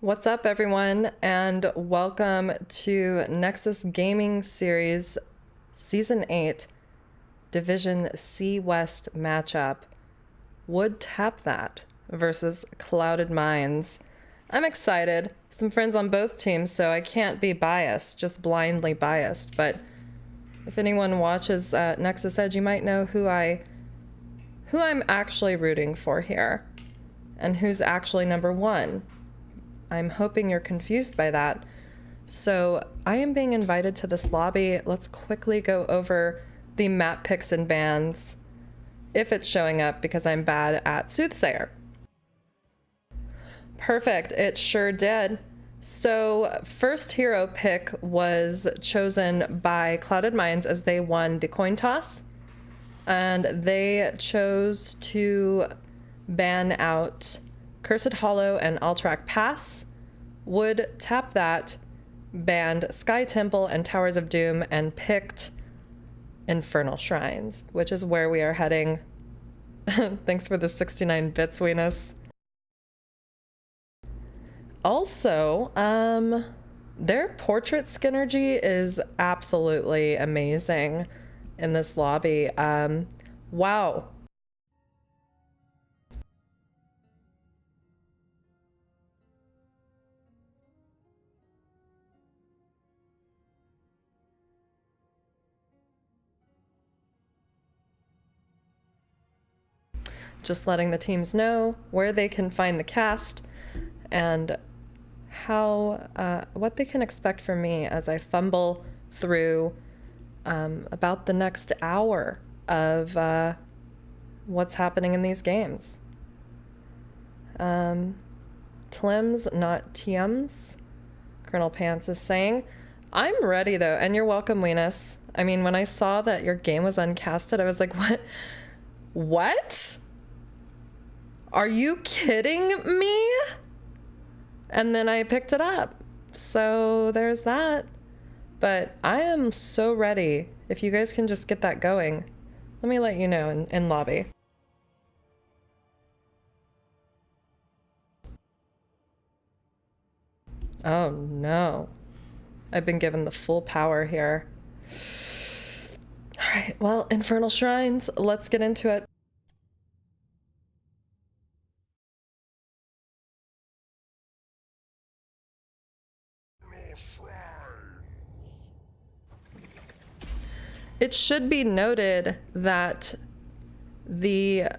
What's up, everyone, and welcome to Nexus Gaming Series Season 8 Division C West matchup. Would Tap That versus Clouded Minds. I'm excited. Some friends on both teams, so I can't be biased, just blindly biased. But if anyone watches Nexus Edge, you might know who I'm actually rooting for here and who's actually number one. I'm hoping you're confused by that. So I am being invited to this lobby. Let's quickly go over the map picks and bans, if it's showing up, because I'm bad at Soothsayer. Perfect, it sure did. So first hero pick was chosen by Clouded Minds as they won the coin toss. And they chose to ban out Cursed Hollow and Alterac Pass. Would Tap That banned Sky Temple and Towers of Doom and picked Infernal Shrines, which is where we are heading. Thanks for the 69 bits, Weenus. Also, their portrait synergy is absolutely amazing in this lobby. Wow. Just letting the teams know where they can find the cast and how what they can expect from me as I fumble through about the next hour of what's happening in these games. Tlims, not Tms, Colonel Pants is saying. I'm ready though, and you're welcome, Weenus. I mean, when I saw that your game was uncasted, I was like, what? What? Are you kidding me? And then I picked it up. So there's that. But I am so ready. If you guys can just get that going, let me let you know in lobby. Oh no. I've been given the full power here. All right, well, Infernal Shrines, let's get into it. It should be noted that the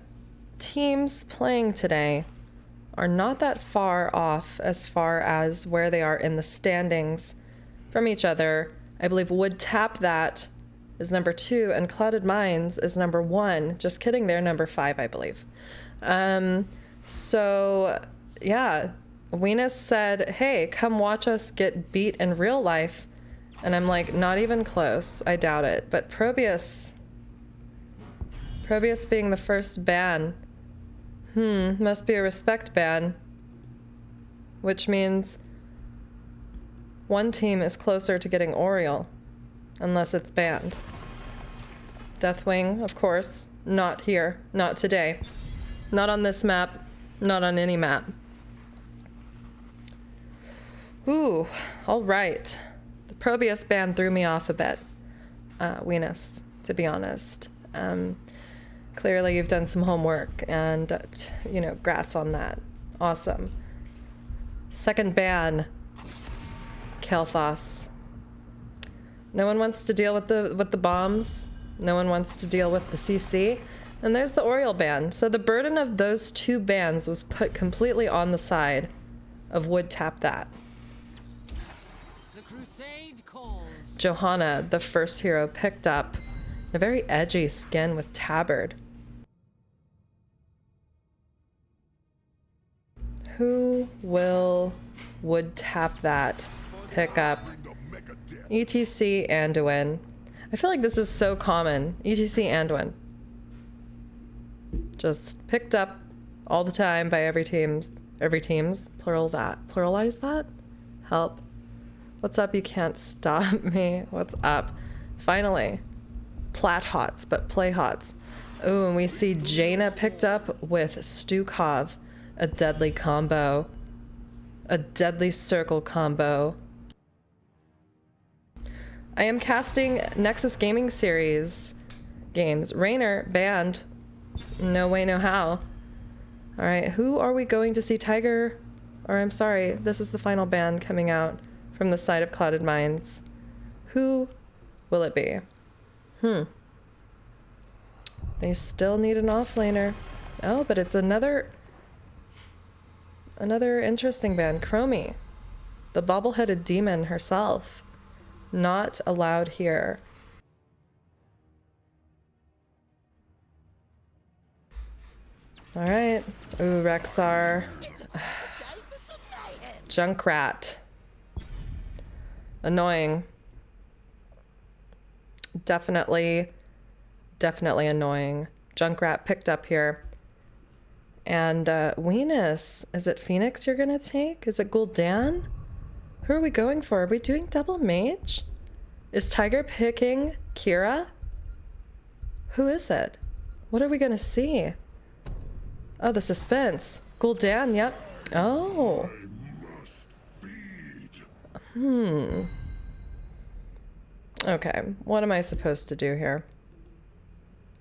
teams playing today are not that far off as far as where they are in the standings from each other. I believe Would Tap That is number 2 and Clouded Minds is number 1. Just kidding, they're number 5, I believe. So yeah, Venus said, hey, come watch us get beat in real life. And I'm like, not even close. I doubt it. But Probius being the first ban. Must be a respect ban. Which means one team is closer to getting Oriole. Unless it's banned. Deathwing, of course. Not here. Not today. Not on this map. Not on any map. Ooh, alright. The Probius ban threw me off a bit. Venus, to be honest. Clearly you've done some homework and, you know, grats on that. Awesome. Second ban. Kalthos. No one wants to deal with the bombs. No one wants to deal with the CC. And there's the Oriole ban. So the burden of those 2 bans was put completely on the side of Would Tap That. The crusade calls. Johanna, the first hero, picked up a very edgy skin with Tabard. Who will Would Tap That pick up? ETC Anduin. I feel like this is so common. ETC Anduin. Just picked up all the time by every teams. Plural that. Pluralize that? Help. What's up? You can't stop me. What's up? Finally. Plat hots, but play hots. Ooh, and we see Jaina picked up with Stukov. A deadly combo. A deadly circle combo. I am casting Nexus Gaming Series games. Rainer banned. No way, no how. Alright, who are we going to see? Tiger? Or I'm sorry, this is the final ban coming out from the side of Clouded Minds. Who will it be? They still need an offlaner. Oh, but it's another interesting ban. Chromie. The bobble-headed demon herself. Not allowed here. Alright. Ooh, Rexar. Junkrat. Annoying. Definitely annoying. Junkrat picked up here. And Venus. Is it Phoenix you're gonna take? Is it Gul'dan? Who are we going for? Are we doing double mage? Is Tiger picking Kira? Who is it? What are we gonna see? Oh, the suspense. Gul'dan, yep. Oh. Okay, what am I supposed to do here?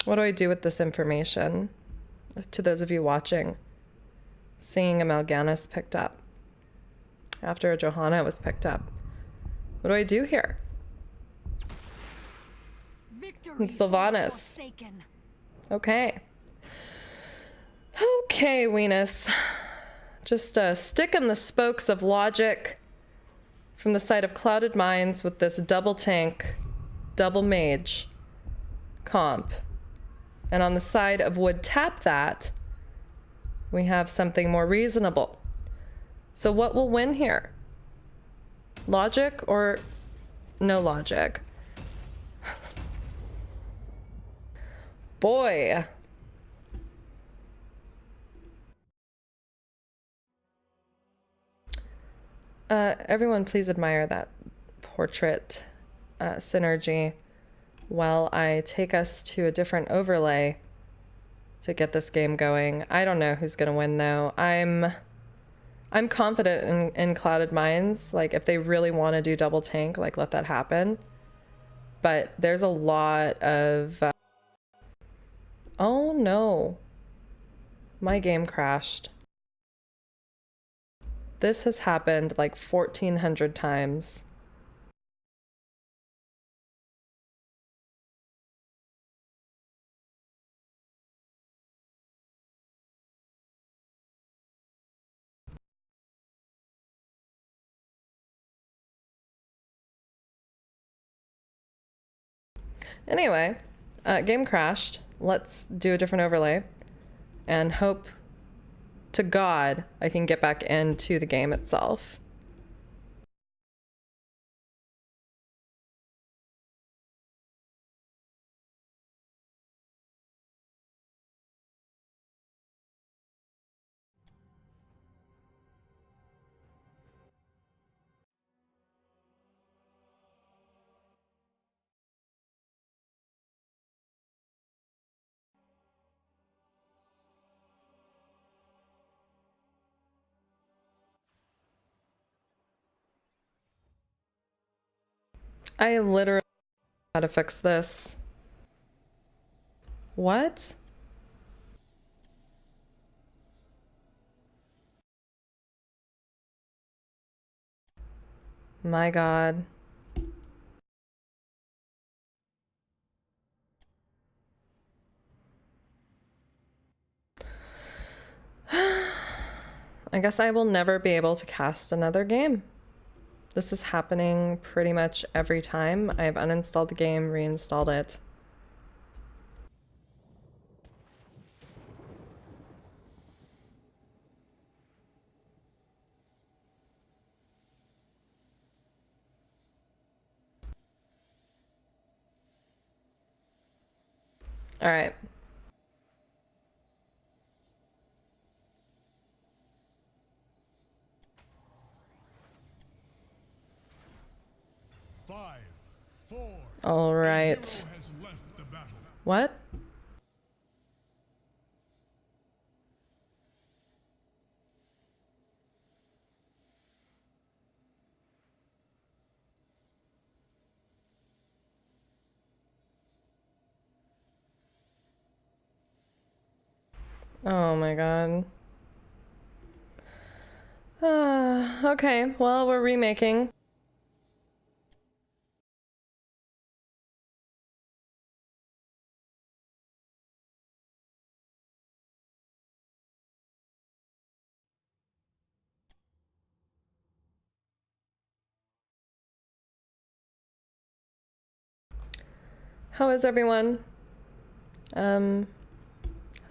What do I do with this information? To those of you watching, seeing a Mal'Ganis picked up after a Johanna was picked up. What do I do here? And Sylvanas. Okay. Okay, Venus. Just stick in the spokes of logic from the side of Clouded Minds with this double tank, double mage comp. And on the side of Would Tap That, we have something more reasonable. So what will win here? Logic or no logic? Boy. Everyone please admire that portrait synergy while I take us to a different overlay to get this game going. I don't know who's gonna win though. I'm confident in Clouded Minds. Like if they really want to do double tank, like let that happen. but there's a lot of oh no, my game crashed. This has happened like 1,400 times. Anyway, game crashed. Let's do a different overlay and hope to God I can get back into the game itself. I literally know how to fix this. What? My God. I guess I will never be able to cast another game. This is happening pretty much every time. I've uninstalled the game, reinstalled it. All right. Five, four. All right. Has left the battle. What? Oh my God. Okay, well, we're remaking. How is everyone? How's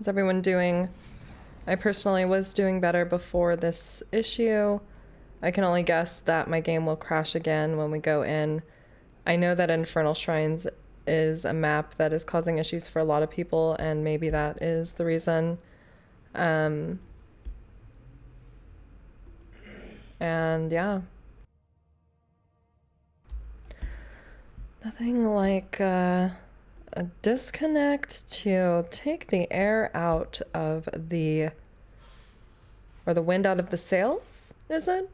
everyone doing? I personally was doing better before this issue. I can only guess that my game will crash again when we go in. I know that Infernal Shrines is a map that is causing issues for a lot of people, and maybe that is the reason. And yeah. Nothing like a disconnect to take the air out of the, or the wind out of the sails, is it?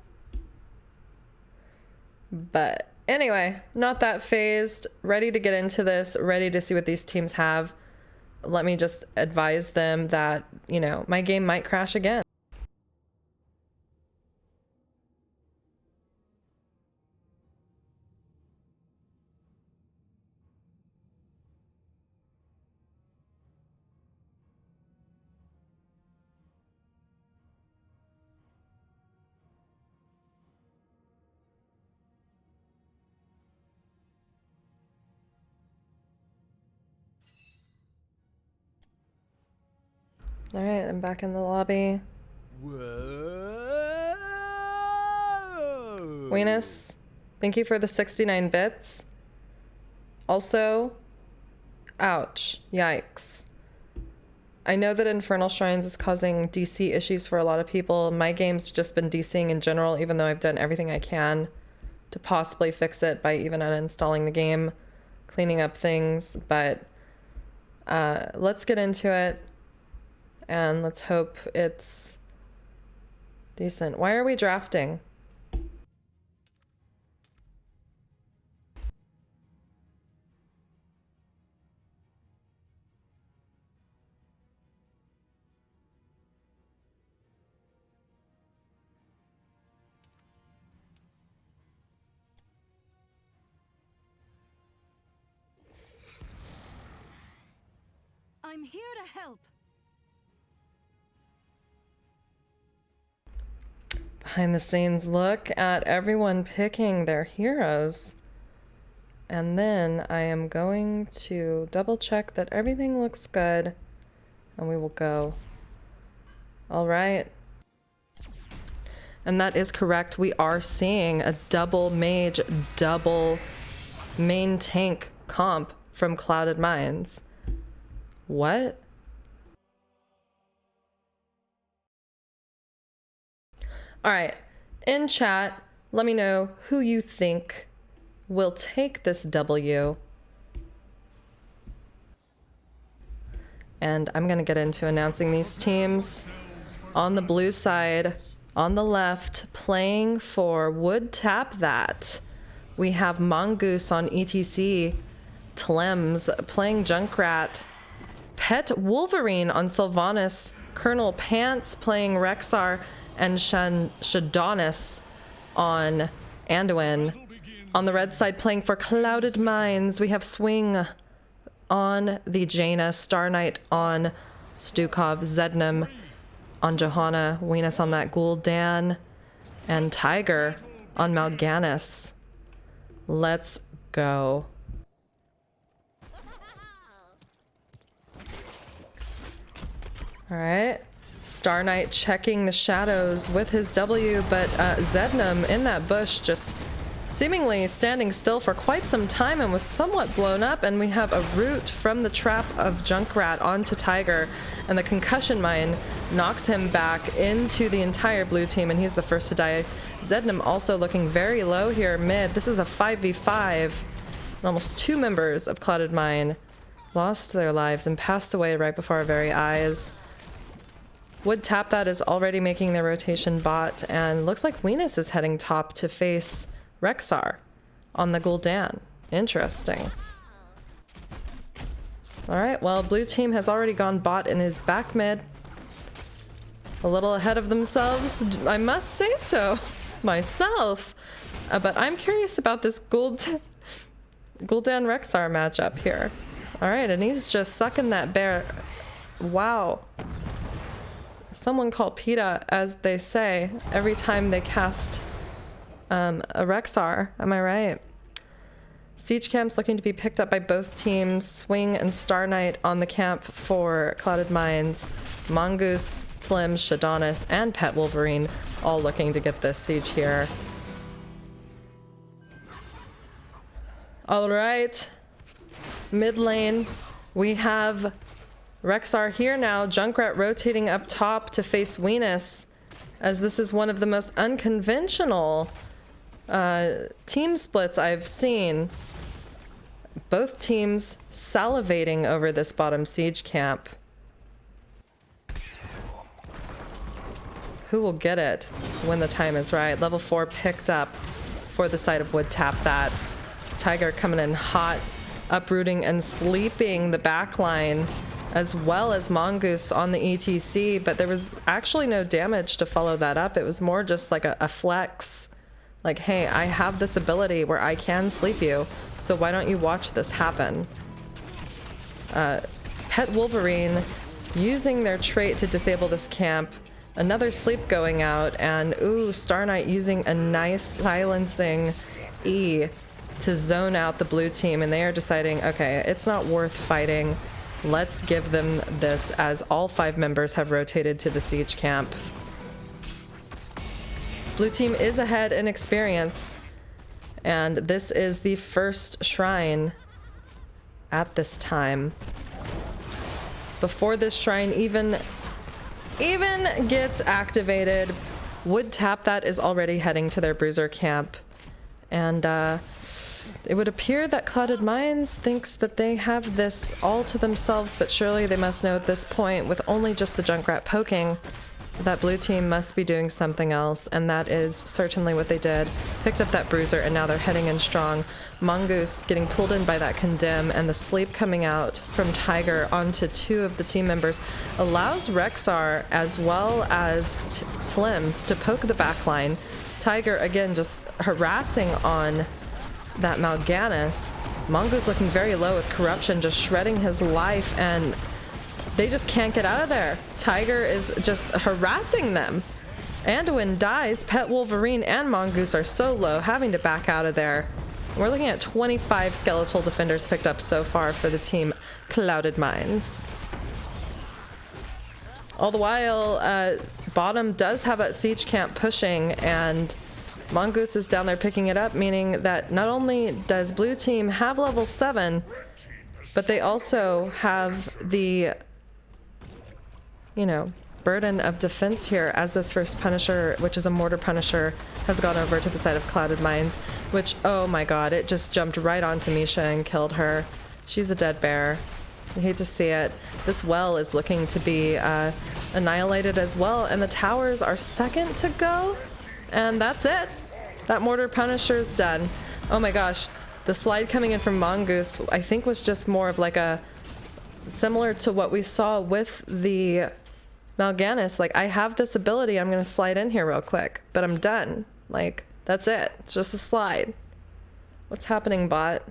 But anyway, not that phased, ready to get into this, ready to see what these teams have. Let me just advise them that, you know, my game might crash again. All right, I'm back in the lobby. Whoa! Weenus, thank you for the 69 bits. Also, ouch, yikes. I know that Infernal Shrines is causing DC issues for a lot of people. My game's just been DCing in general, even though I've done everything I can to possibly fix it by even uninstalling the game, cleaning up things. But let's get into it, and let's hope it's decent. Why are we drafting? I'm here to help. Behind the scenes look at everyone picking their heroes. And then I am going to double check that everything looks good and we will go. All right. And that is correct. We are seeing a double mage, double main tank comp from Clouded Minds. What? All right. In chat, let me know who you think will take this W. And I'm going to get into announcing these teams. On the blue side, on the left, playing for Would Tap That, we have Mongoose on ETC, Tlems playing Junkrat, Pet Wolverine on Sylvanas, Colonel Pants playing Rexar, and Shadonis on Anduin. On the red side, playing for Clouded Minds, we have Swing on the Jaina, Star Knight on Stukov, Zednam on Johanna, Venus on that Gul'dan, and Tiger on Mal'Ganis. Let's go. All right. Star Knight checking the shadows with his W, but Zednam in that bush just seemingly standing still for quite some time and was somewhat blown up, and we have a root from the trap of Junkrat onto Tiger, and the concussion mine knocks him back into the entire blue team, and he's the first to die. Zednam also looking very low here mid. This is a 5v5, and almost 2 members of Clouded Mine lost their lives and passed away right before our very eyes. Would Tap That is already making their rotation bot, and looks like Venus is heading top to face Rexar on the Gul'dan. Interesting. Alright, well, blue team has already gone bot in his back mid. A little ahead of themselves, I must say so myself. But I'm curious about this Gul'dan Rexar matchup here. Alright, and he's just sucking that bear. Wow. Someone call PETA, as they say, every time they cast a Rexar. Am I right? Siege camps looking to be picked up by both teams. Swing and Star Knight on the camp for Clouded Minds. Mongoose, Tlim, Shadonis, and Pet Wolverine all looking to get this siege here. All right. Mid lane, we have Rexar here now. Junkrat rotating up top to face Venus, as this is one of the most unconventional team splits I've seen. Both teams salivating over this bottom siege camp. Who will get it when the time is right? Level 4 picked up for the side of Would Tap That. Tiger coming in hot, uprooting and sleeping the backline, as well as Mongoose on the ETC, but there was actually no damage to follow that up. It was more just like a flex. Like, hey, I have this ability where I can sleep you, so why don't you watch this happen? Pet Wolverine using their trait to disable this camp. Another sleep going out, and ooh, Star Knight using a nice silencing E to zone out the blue team, and they are deciding, okay, it's not worth fighting. Let's give them this, as all 5 members have rotated to the siege camp. Blue team is ahead in experience, and this is the first shrine at this time. Before this shrine even gets activated, Would Tap That is already heading to their bruiser camp, and it would appear that Clouded Minds thinks that they have this all to themselves, but surely they must know at this point, with only just the Junkrat poking, that blue team must be doing something else, and that is certainly what they did. Picked up that bruiser, and now they're heading in strong. Mongoose getting pulled in by that condemn, and the sleep coming out from Tiger onto 2 of the team members allows Rexar as well as Tlims to poke the backline. Tiger again just harassing on that Mal'Ganis. Mongoose looking very low with corruption, just shredding his life, and they just can't get out of there. Tiger is just harassing them. Anduin dies. Pet Wolverine and Mongoose are so low, having to back out of there. We're looking at 25 skeletal defenders picked up so far for the team Clouded Minds. All the while, bottom does have a siege camp pushing, and Mongoose is down there picking it up, meaning that not only does blue team have level 7, but they also have the, you know, burden of defense here as this first Punisher, which is a Mortar Punisher, has gone over to the side of Clouded Minds, which, oh my god, it just jumped right onto Misha and killed her. She's a dead bear. I hate to see it. This well is looking to be annihilated as well, and the towers are second to go, and that's it. That Mortar Punisher's done. Oh my gosh, the slide coming in from Mongoose, I think, was just more of like a similar to what we saw with the Mal'Ganis. Like, I have this ability, I'm gonna slide in here real quick, but I'm done. Like, that's it. It's just a slide. What's happening, bot?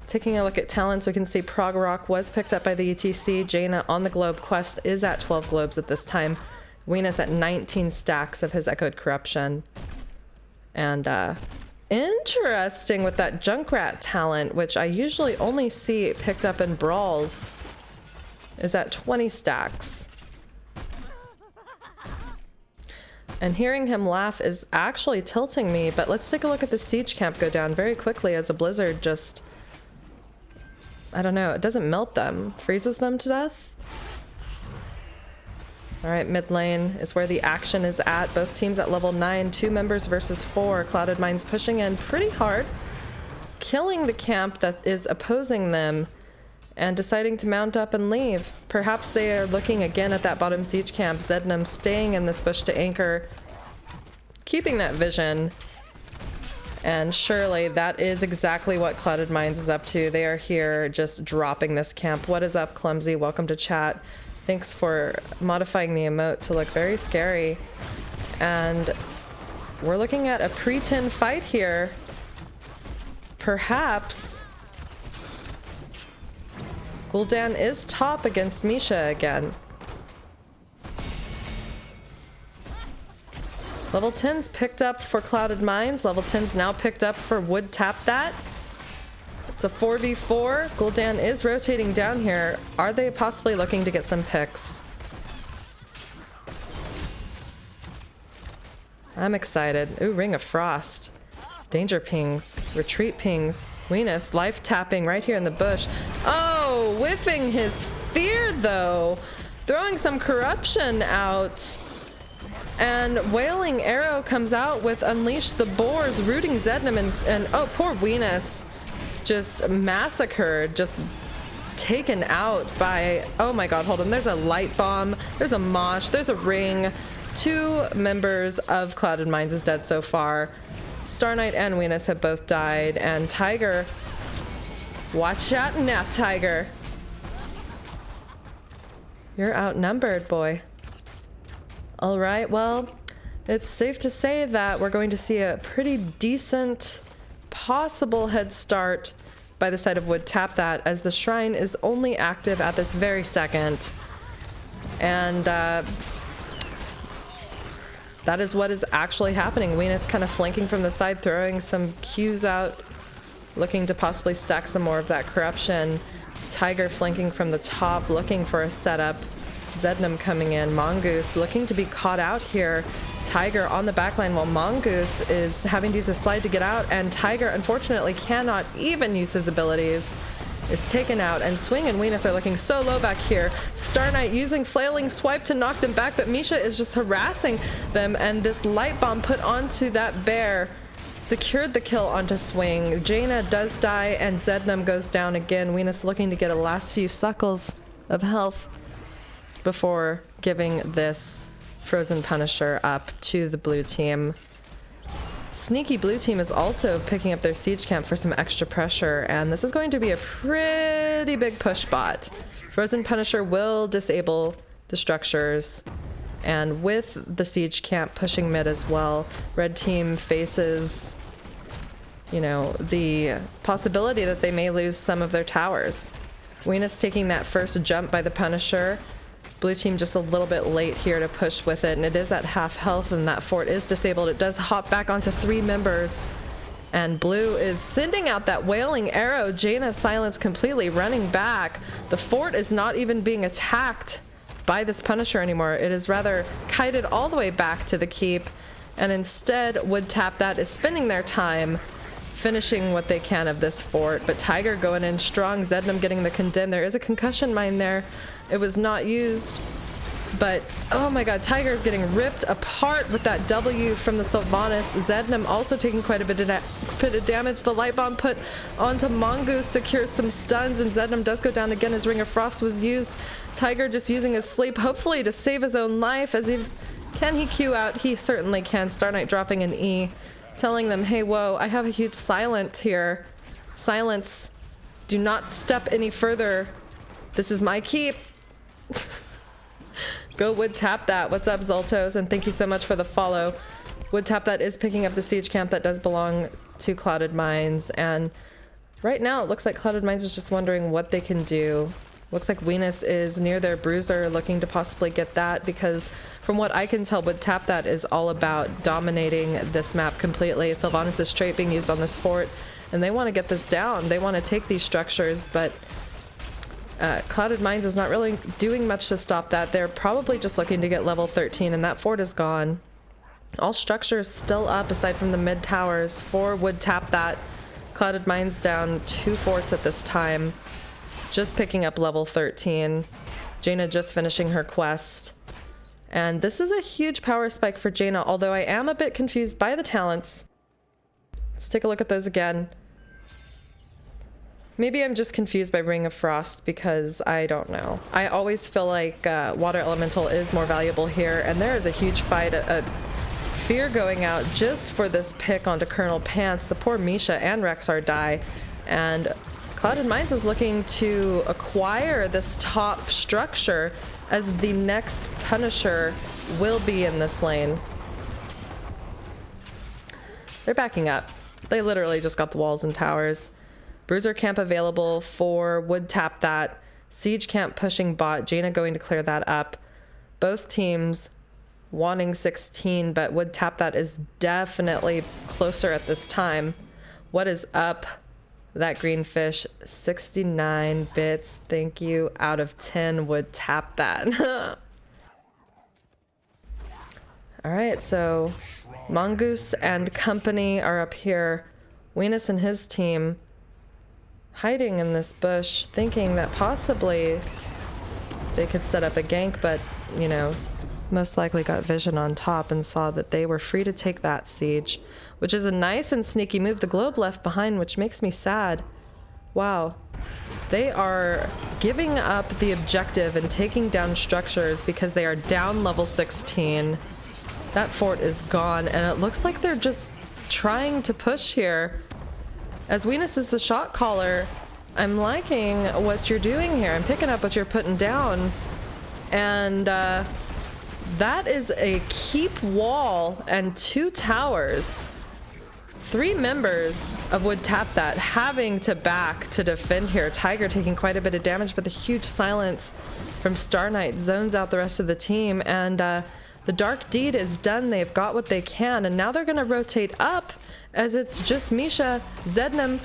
Taking a look at talents, we can see Prog Rock was picked up by the ETC. Jaina on the globe quest is at 12 globes at this time. Venus at 19 stacks of his Echoed Corruption. And interesting with that Junkrat talent, which I usually only see picked up in brawls, is at 20 stacks. And hearing him laugh is actually tilting me, but let's take a look at the siege camp go down very quickly as a blizzard just, I don't know, it doesn't melt them, freezes them to death. All right, mid lane is where the action is at. Both teams at level 9, 2 members versus 4. Clouded Minds pushing in pretty hard, killing the camp that is opposing them and deciding to mount up and leave. Perhaps they are looking again at that bottom siege camp. Zednam staying in this bush to anchor, keeping that vision. And surely that is exactly what Clouded Minds is up to. They are here just dropping this camp. What is up, Clumsy? Welcome to chat. Thanks for modifying the emote to look very scary. And we're looking at a pre-10 fight here. Perhaps Gul'dan is top against Misha again. Level 10's picked up for Clouded Minds. Level 10's now picked up for Would Tap That. It's a 4v4. Gul'dan is rotating down here. Are they possibly looking to get some picks? I'm excited. Ooh, Ring of Frost. Danger pings. Retreat pings. Venus life tapping right here in the bush. Oh, whiffing his fear though. Throwing some corruption out. And Wailing Arrow comes out with Unleash the Boars, rooting Zednam and oh, poor Venus. Just massacred, just taken out by, oh my god, hold on, there's a light bomb, there's a mosh, there's a ring. 2 members of Clouded Minds is dead so far. Star Knight and Venus have both died, and Tiger, watch out now, Tiger. You're outnumbered, boy. All right, well, it's safe to say that we're going to see a pretty decent possible head start by the side of Would Tap That, as the shrine is only active at this very second. And that is what is actually happening. Venus kind of flanking from the side, throwing some Qs out, looking to possibly stack some more of that corruption. Tiger flanking from the top, looking for a setup. Zednam coming in. Mongoose looking to be caught out here. Tiger on the backline while Mongoose is having to use a slide to get out, and Tiger unfortunately cannot even use his abilities. Is taken out, and Swing and Venus are looking so low back here. Star Knight using Flailing Swipe to knock them back, but Misha is just harassing them, and this light bomb put onto that bear secured the kill onto Swing. Jaina does die, and Zednam goes down again. Venus looking to get a last few suckles of health before giving this Frozen Punisher up to the blue team. Sneaky blue team is also picking up their siege camp for some extra pressure, and this is going to be a pretty big push bot. Frozen Punisher will disable the structures, and with the siege camp pushing mid as well, red team faces you know, the possibility that they may lose some of their towers. Venus taking that first jump by the Punisher. Blue team just a little bit late here to push with it, and it is at half health, and that fort is disabled. It does hop back onto 3 members, and blue is sending out that wailing arrow. Jaina silenced completely, running back. The fort is not even being attacked by this Punisher anymore. It is rather kited all the way back to the keep, and instead Would Tap That is spending their time finishing what they can of this fort. But Tiger going in strong, Zednam getting the condemn. There is a concussion mine there. It was not used, but oh my god, Tiger is getting ripped apart with that W from the Sylvanas. Zednam also taking quite a bit of damage. The light bomb put onto Mongoose secures some stuns, and Zednam does go down again as Ring of Frost was used. Tiger just using his sleep, hopefully to save his own life. Can he Q out? He certainly can. Star Knight dropping an E, telling them, hey, whoa, I have a huge silence here. Silence. Do not step any further. This is my keep. Go Would Tap That. What's up, Zoltos? And thank you so much for the follow. Would Tap That is picking up the siege camp that does belong to Clouded Mines. And right now it looks like Clouded Mines is just wondering what they can do. Looks like Venus is near their bruiser, looking to possibly get that, because from what I can tell, Would Tap That is all about dominating this map completely. Sylvanas is straight being used on this fort, and they want to get this down. They want to take these structures, but Clouded Mines is not really doing much to stop that. They're probably just looking to get level 13, and that fort is gone. All structures still up aside from the mid towers. 4 Would Tap That. Clouded Mines down 2 forts at this time. Just picking up level 13. Jaina just finishing her quest. And this is a huge power spike for Jaina, although I am a bit confused by the talents. Let's take a look at those again. Maybe I'm just confused by Ring of Frost because I don't know. I always feel like Water Elemental is more valuable here, and there is a huge fight, a fear going out just for this pick onto Colonel Pants. The poor Misha and Rexar die, and Clouded Mines is looking to acquire this top structure as the next Punisher will be in this lane. They're backing up. They literally just got the walls and towers. Bruiser camp available for Would Tap That. Siege camp pushing bot. Jaina going to clear that up. Both teams wanting 16, but Would Tap That is definitely closer at this time. What is up? That green fish, 69 bits. Thank you. Out of 10 Would Tap That. All right, so Mongoose and company are up here. Venus and his team hiding in this bush, thinking that possibly they could set up a gank, but, you know, most likely got vision on top and saw that they were free to take that siege, which is a nice and sneaky move. The globe left behind, which makes me sad. Wow. They are giving up the objective and taking down structures because they are down level 16. That fort is gone, and it looks like they're just trying to push here. As Venus is the shot caller, I'm liking what you're doing here. I'm picking up what you're putting down. And that is a keep wall and 2 towers. 3 members of Would Tap That having to back to defend here. Tiger taking quite a bit of damage, but the huge silence from Star Knight zones out the rest of the team. And the Dark Deed is done. They've got what they can. And now they're going to rotate up as it's just Misha, Zednam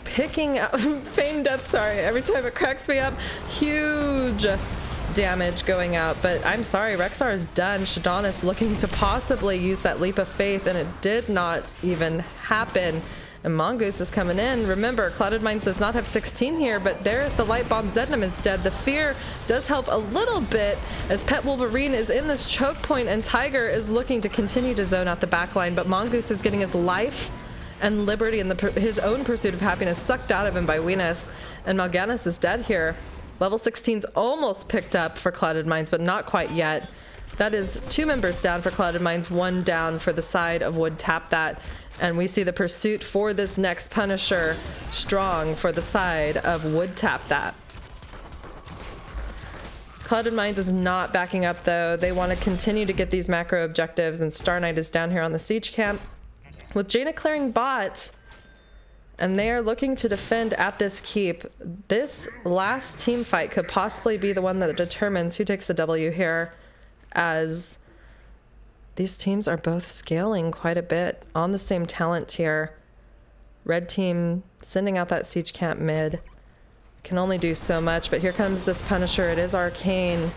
picking up Feign Death, sorry, every time it cracks me up. Huge damage going out, but I'm sorry, Rexar is done. Shadana's looking to possibly use that leap of faith, and it did not even happen. And Mongoose is coming in. Remember, Clouded Mines does not have 16 here, but there's the light bomb. Zednam is dead. The fear does help a little bit as Pet Wolverine is in this choke point, and Tiger is looking to continue to zone out the backline, but Mongoose is getting his life and liberty and his own pursuit of happiness sucked out of him by Venus, and Mal'Ganis is dead here. Level 16's almost picked up for Clouded Mines, but not quite yet. That is 2 members down for Clouded Mines, 1 down for the side of Would Tap That. And we see the pursuit for this next Punisher strong for the side of Would Tap That. Clouded Mines is not backing up though. They want to continue to get these macro objectives, and Star Knight is down here on the siege camp. With Jaina clearing bot, And they are looking to defend at this keep. This last team fight could possibly be the one that determines who takes the W here, as these teams are both scaling quite a bit on the same talent tier. Red team sending out that siege camp mid can only do so much, but here comes this Punisher. It is arcane.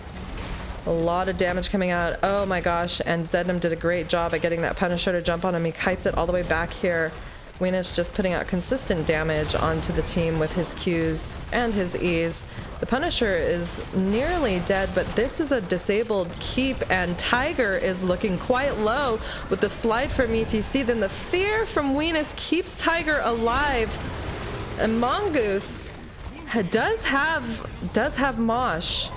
A lot of damage coming out. Oh my gosh, and Zednam did a great job at getting that Punisher to jump on him. He kites it all the way back here. Weenus just putting out consistent damage onto the team with his Qs and his Es. The Punisher is nearly dead, but this is a disabled keep, and Tiger is looking quite low with the slide from ETC. Then the fear from Weenus keeps Tiger alive. And Mongoose does have Mosh.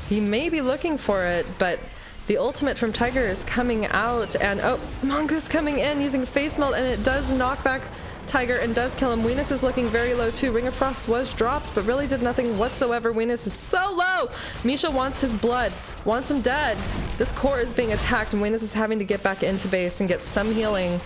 He may be looking for it, but the ultimate from Tiger is coming out, and oh, Mongoose coming in using face melt, and it does knock back Tiger and does kill him. Weenus is looking very low too. Ring of Frost was dropped, but really did nothing whatsoever. Weenus is so low. Misha wants his blood, wants him dead. This core is being attacked, and Weenus is having to get back into base and get some healing.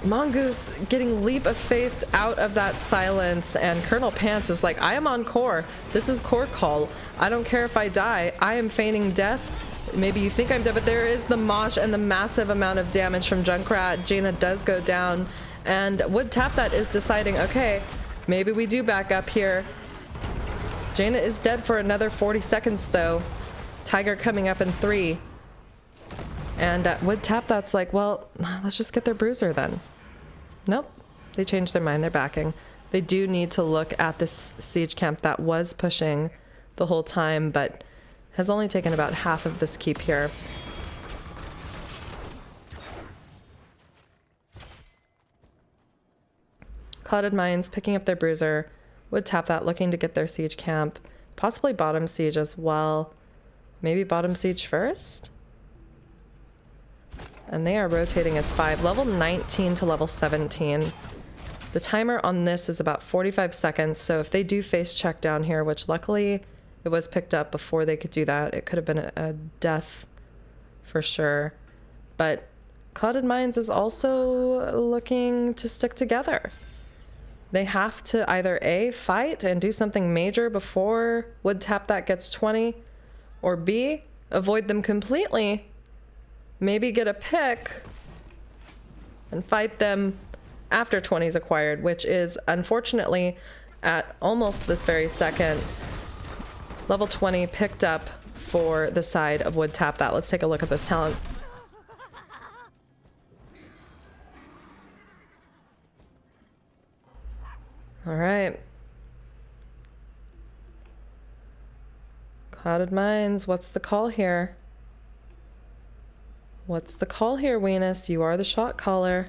Mongoose getting leap of faith out of that silence, and Colonel Pants is like, I am on core. This is core call. I don't care if I die. I am feigning death. Maybe you think I'm dead, but there is the mosh and the massive amount of damage from Junkrat. Jaina does go down, and Would Tap That is deciding, okay, maybe we do back up here. Jaina is dead for another 40 seconds though. Tiger coming up in 3. And Would Tap That's like, well, let's just get their bruiser then. Nope, they changed their mind. They're backing. They do need to look at this siege camp that was pushing the whole time, but has only taken about half of this keep here. Clouded Mines picking up their bruiser. Would Tap That looking to get their siege camp. Possibly bottom siege as well. Maybe bottom siege first? And they are rotating as 5. Level 19 to level 17. The timer on this is about 45 seconds, so if they do face check down here, which luckily it was picked up before they could do that, it could have been a death for sure. But Clouded Mines is also looking to stick together. They have to either A, fight and do something major before Would Tap That gets 20, or B, avoid them completely. Maybe get a pick and fight them after 20 is acquired, which is unfortunately at almost this very second. Level 20 picked up for the side of Would Tap That. Let's take a look at those talents. All right. Clouded Mines, what's the call here? What's the call here, Weenus? You are the shot caller.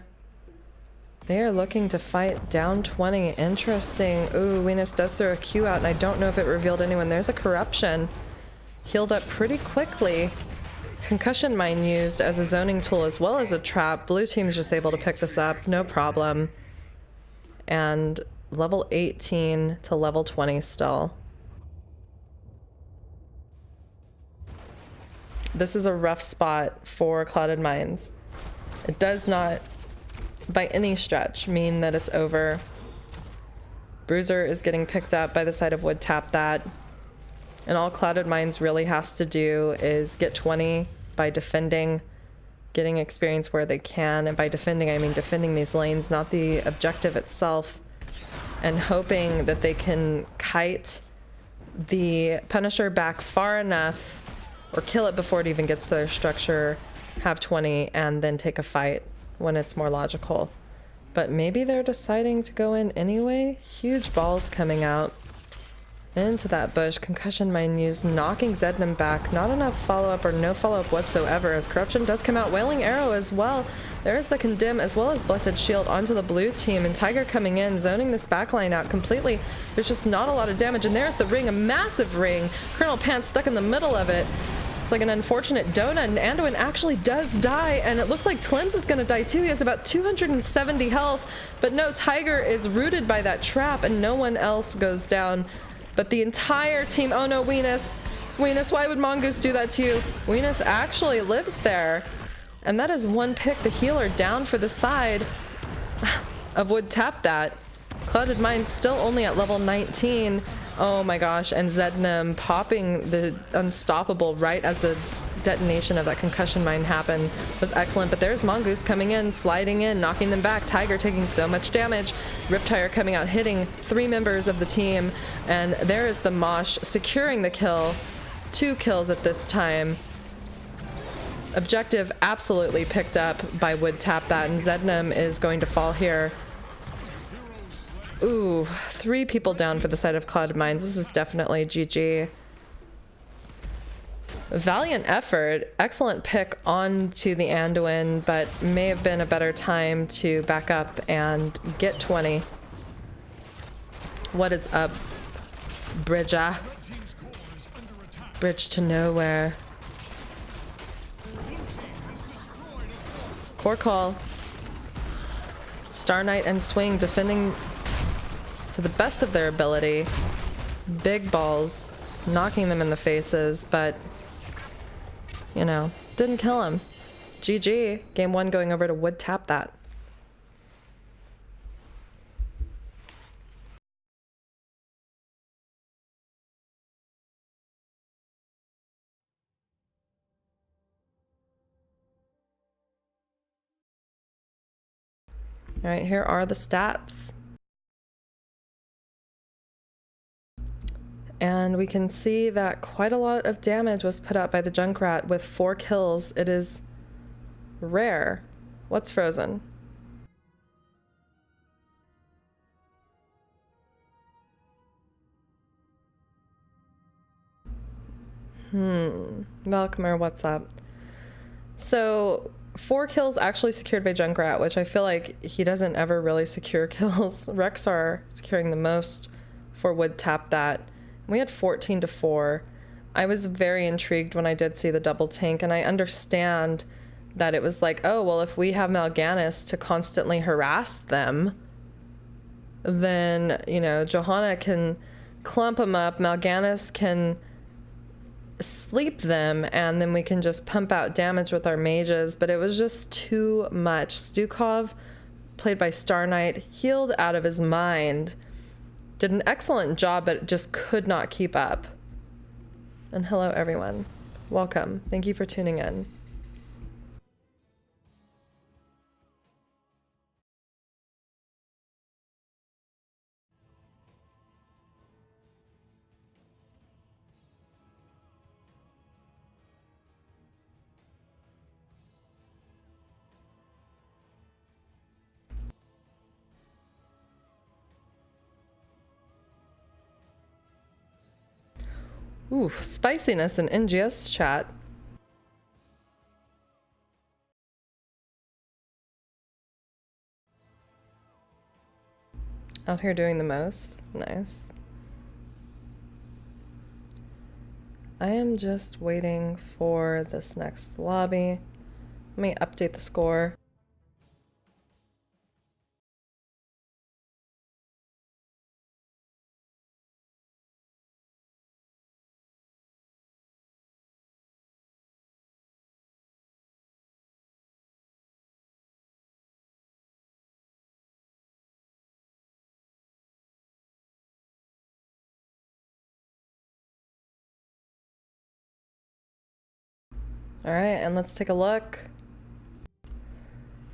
They are looking to fight down 20. Interesting. Ooh, Weenus does throw a Q out, and I don't know if it revealed anyone. There's a corruption. Healed up pretty quickly. Concussion Mine used as a zoning tool as well as a trap. Blue team's just able to pick this up, no problem. And level 18 to level 20 still. This is a rough spot for Clouded Mines. It does not, by any stretch, mean that it's over. Bruiser is getting picked up by the side of Would Tap That. And all Clouded Mines really has to do is get 20 by defending, getting experience where they can. And by defending, I mean defending these lanes, not the objective itself. And hoping that they can kite the Punisher back far enough, or kill it before it even gets to their structure, have 20, and then take a fight when it's more logical. But maybe they're deciding to go in anyway. Huge balls coming out into that bush. Concussion Mine used, knocking Zednam back. Not enough follow-up, or no follow-up whatsoever, as Corruption does come out. Wailing Arrow as well. There's the Condemn as well as Blessed Shield onto the blue team, and Tiger coming in, zoning this backline out completely. There's just not a lot of damage, and there's the ring, a massive ring. Colonel Pants stuck in the middle of it. It's like an unfortunate donut, and Anduin actually does die, and it looks like Tlims is going to die too. He has about 270 health, but no, Tiger is rooted by that trap, and no one else goes down. But the entire team, oh no, Weenus, why would Mongoose do that to you? Weenus actually lives there, and that is one pick, the healer, down for the side. of Would Tap That. Clouded Mind's still only at level 19. Oh my gosh, and Zednam popping the unstoppable right as the detonation of that concussion mine happened was excellent. But there's Mongoose coming in, sliding in, knocking them back. Tiger taking so much damage. Riptire coming out, hitting 3 members of the team. And there is the Mosh securing the kill. 2 kills at this time. Objective absolutely picked up by Would Tap That, and Zednam is going to fall here. Ooh, 3 people down for the side of Clouded Minds. This is definitely GG. Valiant effort. Excellent pick onto the Anduin, but may have been a better time to back up and get 20. What is up, Bridger? Bridge to nowhere. Core call. Star Knight and Swing defending to the best of their ability. Big balls, knocking them in the faces, but, you know, didn't kill him. GG. Game 1 going over to Would Tap That. All right, here are the stats. And we can see that quite a lot of damage was put out by the Junkrat with 4 kills. It is rare. What's frozen? Malcolmer, what's up? So 4 kills actually secured by Junkrat, which I feel like he doesn't ever really secure kills. Rexar securing the most for Would Tap That. We had 14 to 4. I was very intrigued when I did see the double tank, and I understand that it was like, oh, well, if we have Mal'Ganis to constantly harass them, then, you know, Johanna can clump them up, Mal'Ganis can sleep them, and then we can just pump out damage with our mages. But it was just too much. Stukov, played by Star Knight, healed out of his mind. Did an excellent job, but just could not keep up. And hello, everyone. Welcome. Thank you for tuning in. Ooh, spiciness in NGS chat. Out here doing the most. Nice. I am just waiting for this next lobby. Let me update the score. All right, and let's take a look.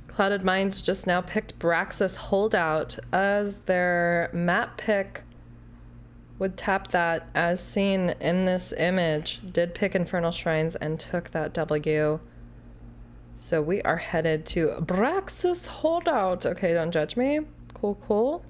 Clouded Minds just now picked Braxis Holdout as their map pick. Would Tap That, as seen in this image, did pick Infernal Shrines and took that W. So we are headed to Braxis Holdout. Okay, don't judge me. Cool, cool.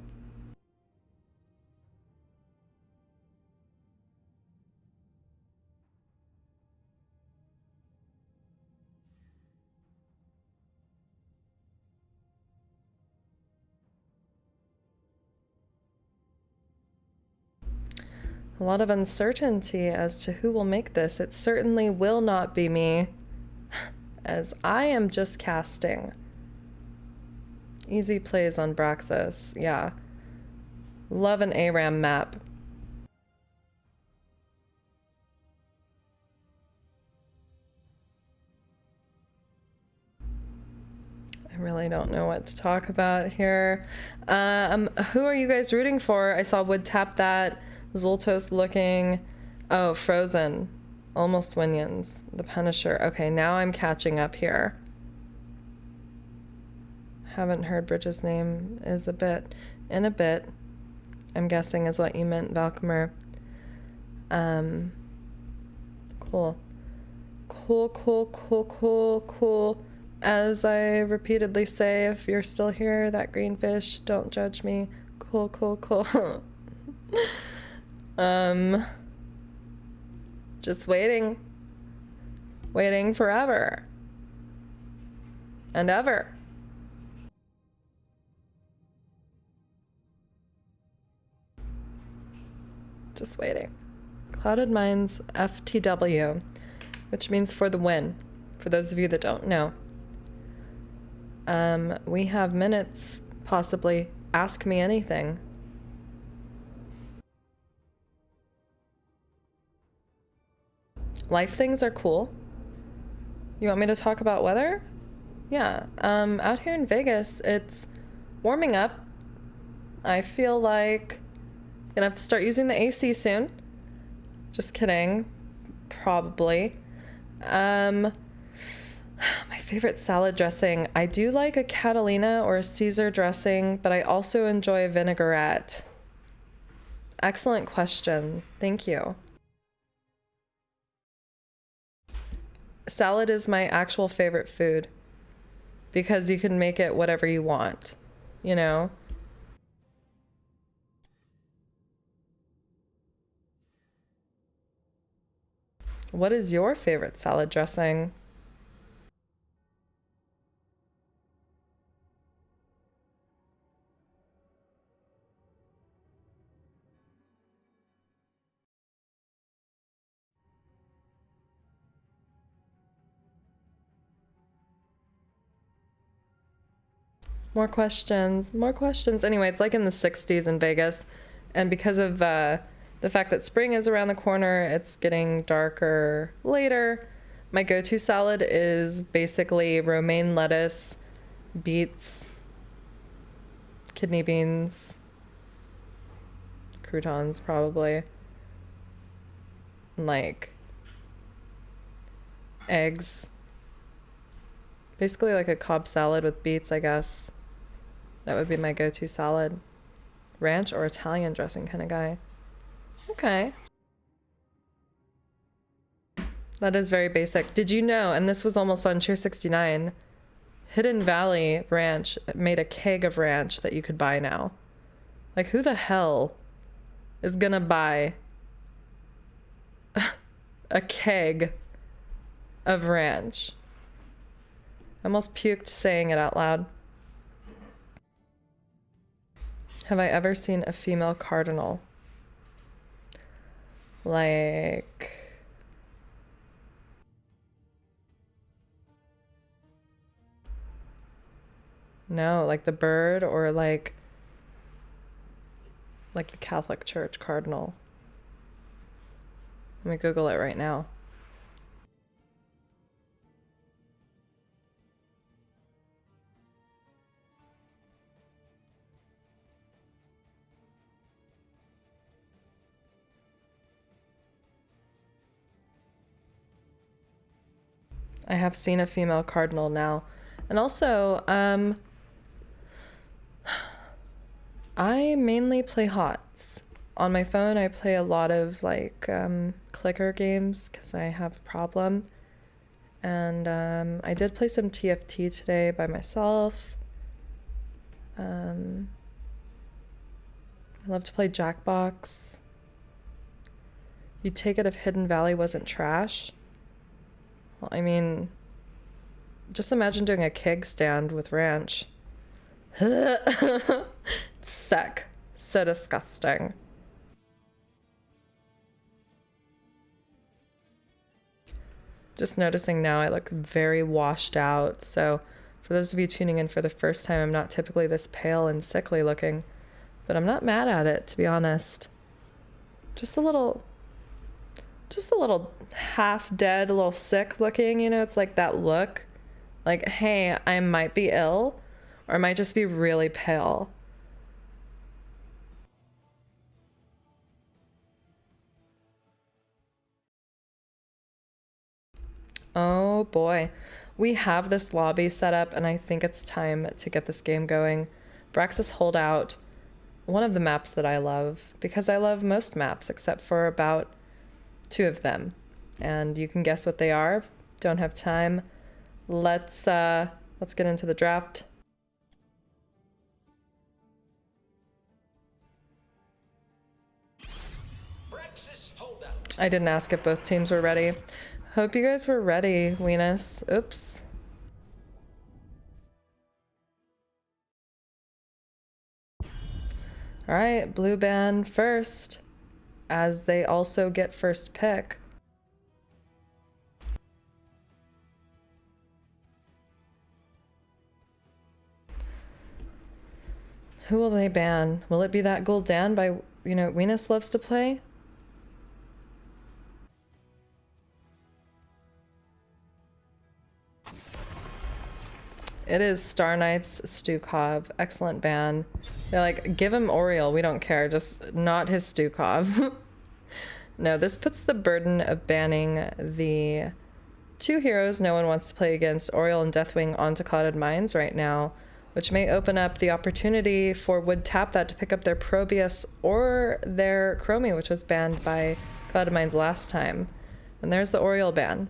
A lot of uncertainty as to who will make this. It certainly will not be me, as I am just casting. Easy plays on Braxis, yeah. Love an ARAM map. I really don't know what to talk about here. Who are you guys rooting for? I saw Wood tap that. Zoltos looking. Oh, Frozen. Almost Winions. The Punisher. Okay, now I'm catching up here. Haven't heard Bridget's name is a bit. In a bit. I'm guessing is what you meant, Valkymer. Cool. Cool. As I repeatedly say, if you're still here, that green fish, don't judge me. Cool. Just waiting. Waiting forever. And ever. Just waiting. Clouded Minds FTW, which means for the win, for those of you that don't know. We have minutes, possibly. Ask me anything. Life things are cool. You want me to talk about weather? Yeah, out here in Vegas, it's warming up. I feel like I'm gonna have to start using the AC soon. Just kidding. Probably. My favorite salad dressing. I do like a Catalina or a Caesar dressing, but I also enjoy a vinaigrette. Excellent question. Thank you. Salad is my actual favorite food because you can make it whatever you want, you know? What is your favorite salad dressing? More questions. Anyway, it's like in the 60s in Vegas. And because of the fact that spring is around the corner, it's getting darker later. My go-to salad is basically romaine lettuce, beets, kidney beans, croutons probably, and like eggs. Basically like a Cobb salad with beets, I guess. That would be my go-to salad. Ranch or Italian dressing kind of guy. Okay. That is very basic. Did you know, and this was almost on Cheer 69, Hidden Valley Ranch made a keg of ranch that you could buy now. Like, who the hell is gonna buy a keg of ranch? I almost puked saying it out loud. Have I ever seen a female cardinal? Like... No, like the bird or like the Catholic Church cardinal. Let me Google it right now. I have seen a female cardinal now. And also, I mainly play HOTS. On my phone, I play a lot of like clicker games because I have a problem. And I did play some TFT today by myself. I love to play Jackbox. You'd take it if Hidden Valley wasn't trash. Well, I mean, just imagine doing a keg stand with ranch. Sick. So disgusting. Just noticing now I look very washed out. So for those of you tuning in for the first time, I'm not typically this pale and sickly looking, but I'm not mad at it, to be honest. Just a little half dead, a little sick looking, you know, it's like that look Like, hey, I might be ill, or I might just be really pale. Oh boy. We have this lobby set up, and I think it's time to get this game going. Braxis Holdout, one of the maps that I love, because I love most maps except for about 2 of them. And you can guess what they are. Don't have time. Let's get into the draft. I didn't ask if both teams were ready. Hope you guys were ready, Weenus. Oops. All right, blue band first, as they also get first pick. Who will they ban? Will it be that Gul'dan by, Weenus loves to play? It is Star Knight's Stukov. Excellent ban. They're like, give him Oriel, we don't care, just not his Stukov. No, this puts the burden of banning the 2 heroes no one wants to play against, Oriel and Deathwing, onto Clouded Minds right now, which may open up the opportunity for Would Tap That to pick up their Probius or their Chromie, which was banned by Clouded Minds last time. And there's the Oriel ban.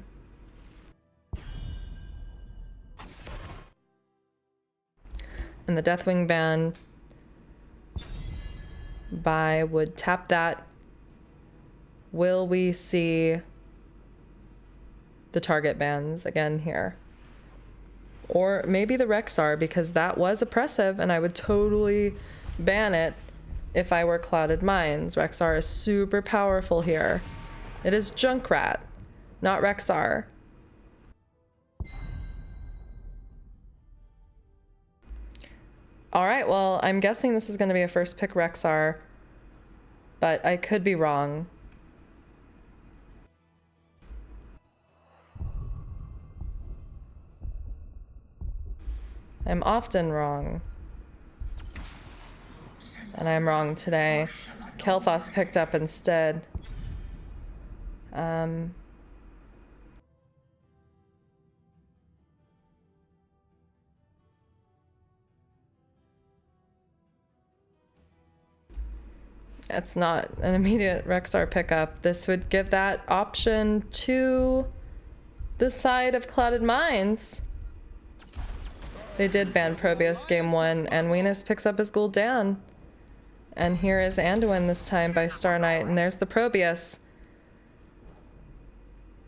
And the Deathwing ban by Would Tap That. Will we see the target bans again here? Or maybe the Rexar, because that was oppressive and I would totally ban it if I were Clouded Minds. Rexar is super powerful here. It is Junkrat, not Rexar. All right, well, I'm guessing this is going to be a first pick Rexar, but I could be wrong. I'm often wrong. And I'm wrong today. Kel'Thas picked up instead. It's not an immediate Rexar pickup. This would give that option to the side of Clouded Minds. They did ban Probius game 1, and Weenus picks up his Gul'dan. And here is Anduin this time by Star Knight, and there's the Probius.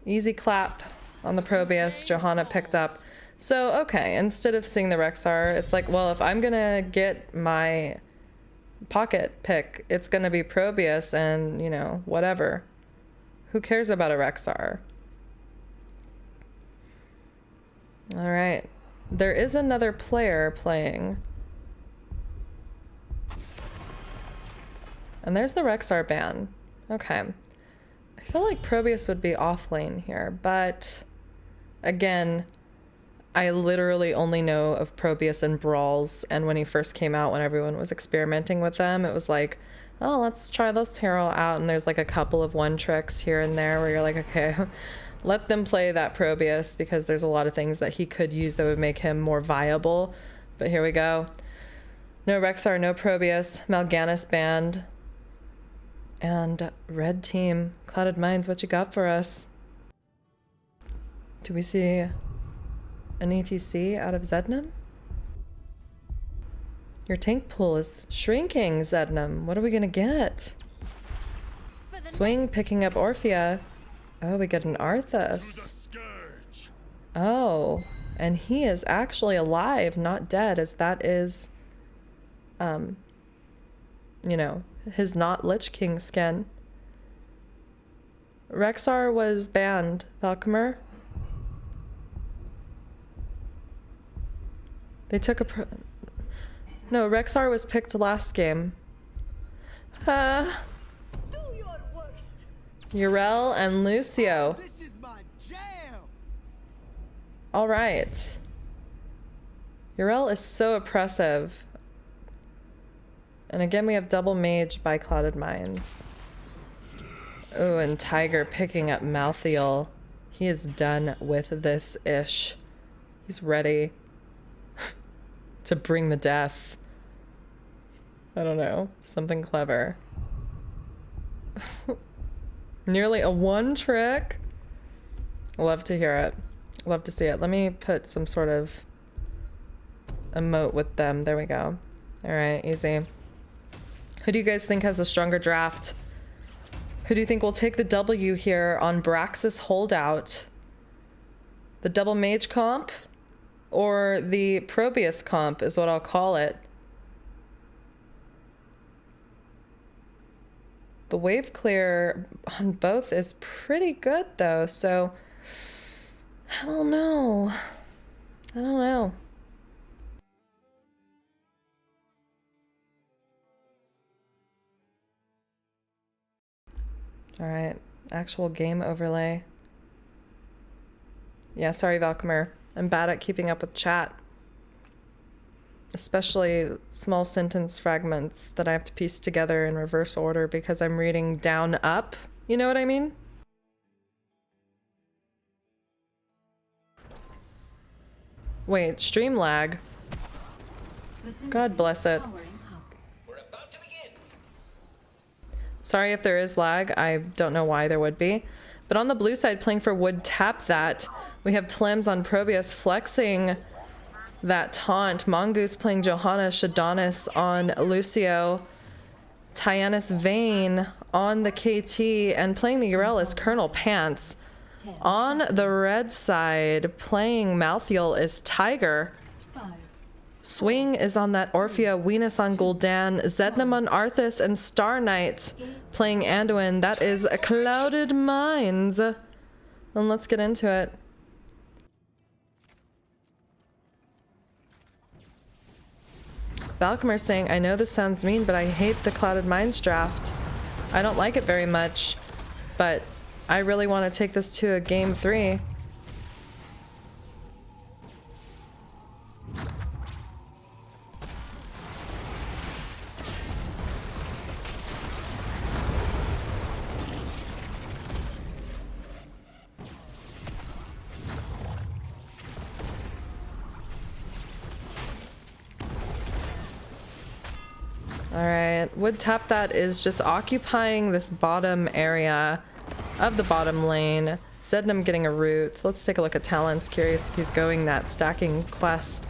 Easy clap on the Probius. Johanna picked up. So, okay, instead of seeing the Rexar, it's like, well, if I'm gonna get my pocket pick, it's gonna be Probius and, whatever. Who cares about a Rexar? All right. There is another player playing. And there's the Rexar ban. Okay. I feel like Probius would be off lane here, but again, I literally only know of Probius in brawls, and when he first came out, when everyone was experimenting with them, it was like, oh, let's try this hero out, and there's like a couple of one tricks here and there where you're like, okay, let them play that Probius, because there's a lot of things that he could use that would make him more viable. But here we go. No Rexar, no Probius, Mal'Ganis banned. And red team, Clouded Minds, what you got for us? Do we see an ETC out of Zednam? Your tank pool is shrinking, Zednam. What are we gonna get? Swing picking up Orphea. Oh, we get an Arthas. Oh, and he is actually alive, not dead, as that is, his not Lich King skin. Rexar was banned, Valkymer. They took a No, Rexar was picked last game. Yrel and Lucio. This is my jam. All right. Urel is so oppressive. And again, we have double mage by Clouded Minds. Oh, and Tiger picking up Malthael. He is done with this ish. He's ready to bring the death. I don't know. Something clever. Nearly a one trick. Love to hear it. Love to see it. Let me put some sort of emote with them. There we go. All right, easy. Who do you guys think has a stronger draft? Who do you think will take the W here on Braxis Holdout? The double mage comp or the Probius comp is what I'll call it. The wave clear on both is pretty good though, so I don't know. I don't know. All right, actual game overlay. Yeah, sorry, Valkymer. I'm bad at keeping up with chat. Especially small sentence fragments that I have to piece together in reverse order because I'm reading down up. You know what I mean? Wait, stream lag. God bless it. Sorry if there is lag. I don't know why there would be. But on the blue side, playing for Would Tap That, we have Tlims on Probius flexing that taunt. Mongoose playing Johanna Shadonis on Lucio. Tyannis Vane on the KT, and playing the Urel is Colonel Pants. On the red side, playing Malthael is Tiger. Swing is on that Orphea, Venus on Gul'dan, Zednam on Arthas, and Star Knight playing Anduin. That is Clouded Minds. And let's get into it. Valkymer saying, I know this sounds mean, but I hate the Clouded Minds draft. I don't like it very much, but I really want to take this to a game 3. Alright, Would Tap That is just occupying this bottom area of the bottom lane. Zednam getting a root. So let's take a look at talents. Curious if he's going that stacking quest.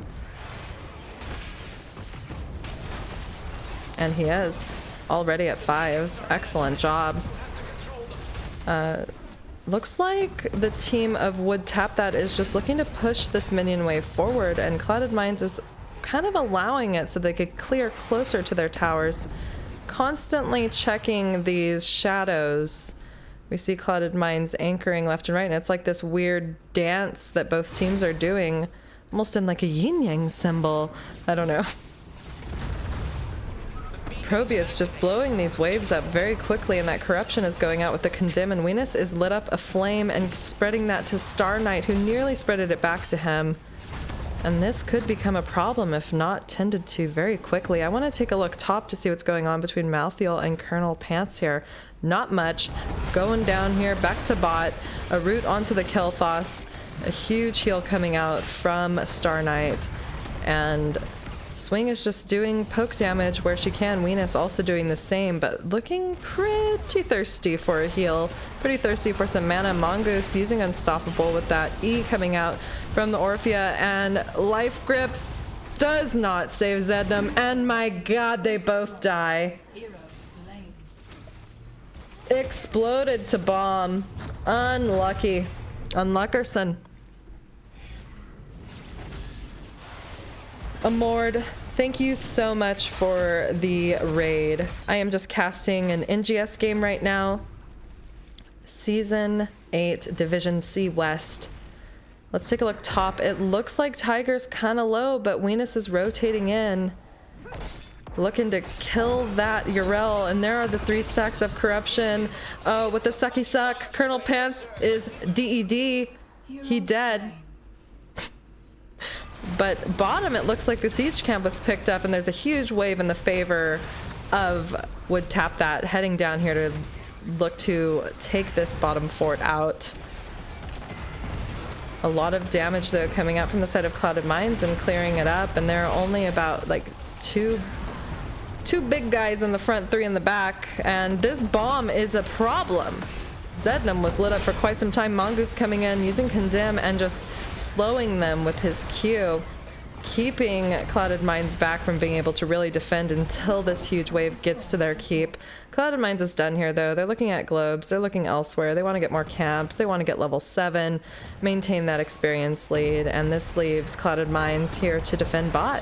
And he is. Already at 5. Excellent job. Looks like the team of Would Tap That is just looking to push this minion wave forward, and Clouded Minds is kind of allowing it so they could clear closer to their towers, constantly checking these shadows. We see Clouded Minds anchoring left and right, and it's like this weird dance that both teams are doing, almost in like a yin-yang symbol. I don't know. Probius just blowing these waves up very quickly, and that corruption is going out with the Condemn, and Venus is lit up aflame and spreading that to Star Knight, who nearly spreaded it back to him. And this could become a problem if not tended to very quickly. I want to take a look top to see what's going on between Malthael and Colonel Pants here. Not much. Going down here, back to bot. A root onto the Kilthos. A huge heal coming out from Star Knight. And Swing is just doing poke damage where she can. Venus also doing the same, but looking pretty thirsty for a heal. Pretty thirsty for some mana. Mongoose using Unstoppable with that E coming out from the Orphea, and Life Grip does not save Zednam, and my god, they both die. Exploded to bomb. Unlucky. Unluckerson. Amord, thank you so much for the raid. I am just casting an NGS game right now. Season 8, Division C West. Let's take a look top. It looks like Tiger's kind of low, but Venus is rotating in, looking to kill that Urel, and there are the 3 stacks of corruption. Oh, with the sucky suck, Colonel Pants is DED. He dead. But bottom, it looks like the siege camp was picked up, and there's a huge wave in the favor of Would Tap That heading down here to look to take this bottom fort out. A lot of damage though coming out from the side of Clouded Mines and clearing it up, and there are only about like two big guys in the front, 3 in the back, and this bomb is a problem. Zednam was lit up for quite some time. Mongoose coming in, using Condemn and just slowing them with his Q, keeping Clouded Mines back from being able to really defend until this huge wave gets to their keep. Clouded Mines is done here though. They're looking at globes, they're looking elsewhere, they want to get more camps, they want to get level 7, maintain that experience lead, and this leaves Clouded Mines here to defend bot.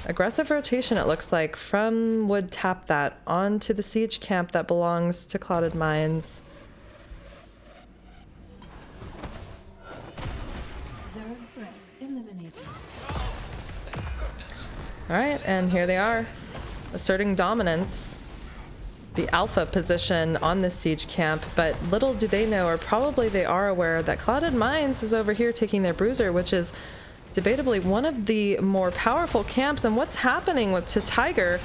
Aggressive rotation, it looks like, from Would Tap That onto the siege camp that belongs to Clouded Mines. Zero threat eliminated. Alright, and here they are, asserting dominance, the alpha position on this siege camp, but little do they know, or probably they are aware, that Clouded Mines is over here taking their bruiser, which is debatably one of the more powerful camps. And what's happening to Tiger,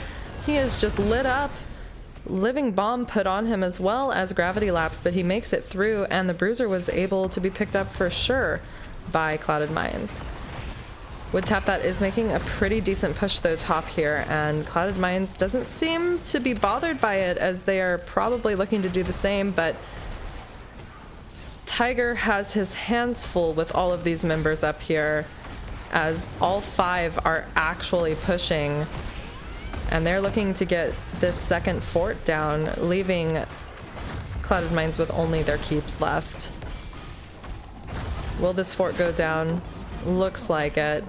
he is just lit up, living bomb put on him as well as gravity lapse, but he makes it through, and the bruiser was able to be picked up for sure by Clouded Mines. Would Tap That is making a pretty decent push though top here, and Clouded Mines doesn't seem to be bothered by it, as they are probably looking to do the same, but Tiger has his hands full with all of these members up here, as all 5 are actually pushing, and they're looking to get this second fort down, leaving Clouded Mines with only their keeps left. Will this fort go down? Looks like it.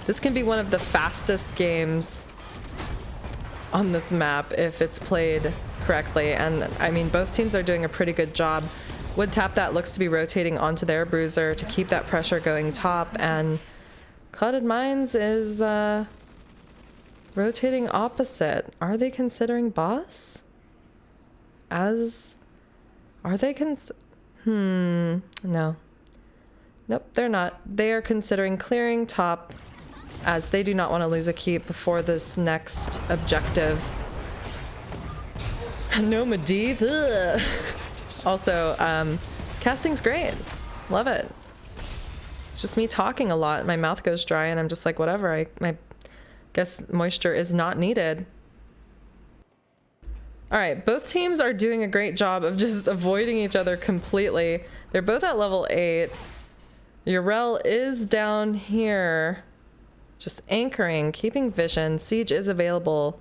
This can be one of the fastest games on this map if it's played correctly, and I mean, both teams are doing a pretty good job. Would Tap That looks to be rotating onto their bruiser to keep that pressure going top, and Clouded Mines is rotating opposite. Are they considering boss? Are they no. Nope, they're not. They are considering clearing top, as they do not want to lose a keep before this next objective. No Medivh. Ugh. Also, casting's great. Love it. It's just me talking a lot. My mouth goes dry and I'm just like, whatever. I guess moisture is not needed. All right, both teams are doing a great job of just avoiding each other completely. They're both at level 8. Urel is down here, just anchoring, keeping vision. Siege is available.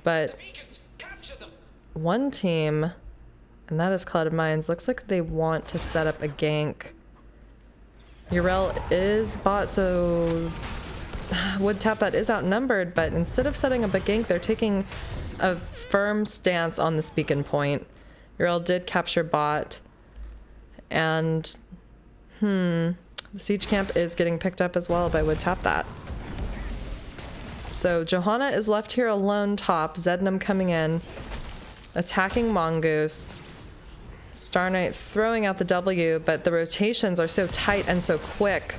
But one team, and that is Clouded Mines, looks like they want to set up a gank. Urel is bot, so Would Tap That is outnumbered, but instead of setting up a gank, they're taking a firm stance on this beacon point. Urel did capture bot, and the siege camp is getting picked up as well by Would Tap That. So Johanna is left here alone top, Zednam coming in, attacking Mongoose. Star Knight throwing out the W, but the rotations are so tight and so quick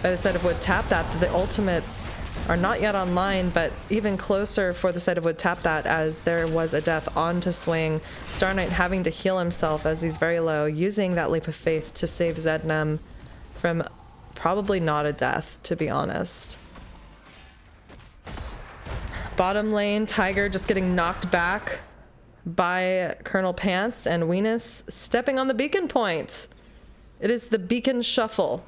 by the side of Would Tap That the ultimates are not yet online, but even closer for the side of Would Tap That, as there was a death on to swing. Star Knight having to heal himself as he's very low, using that leap of faith to save Zednam from probably not a death, to be honest. Bottom lane, Tiger just getting knocked back by Colonel Pants, and Weenus stepping on the beacon point. It is the beacon shuffle.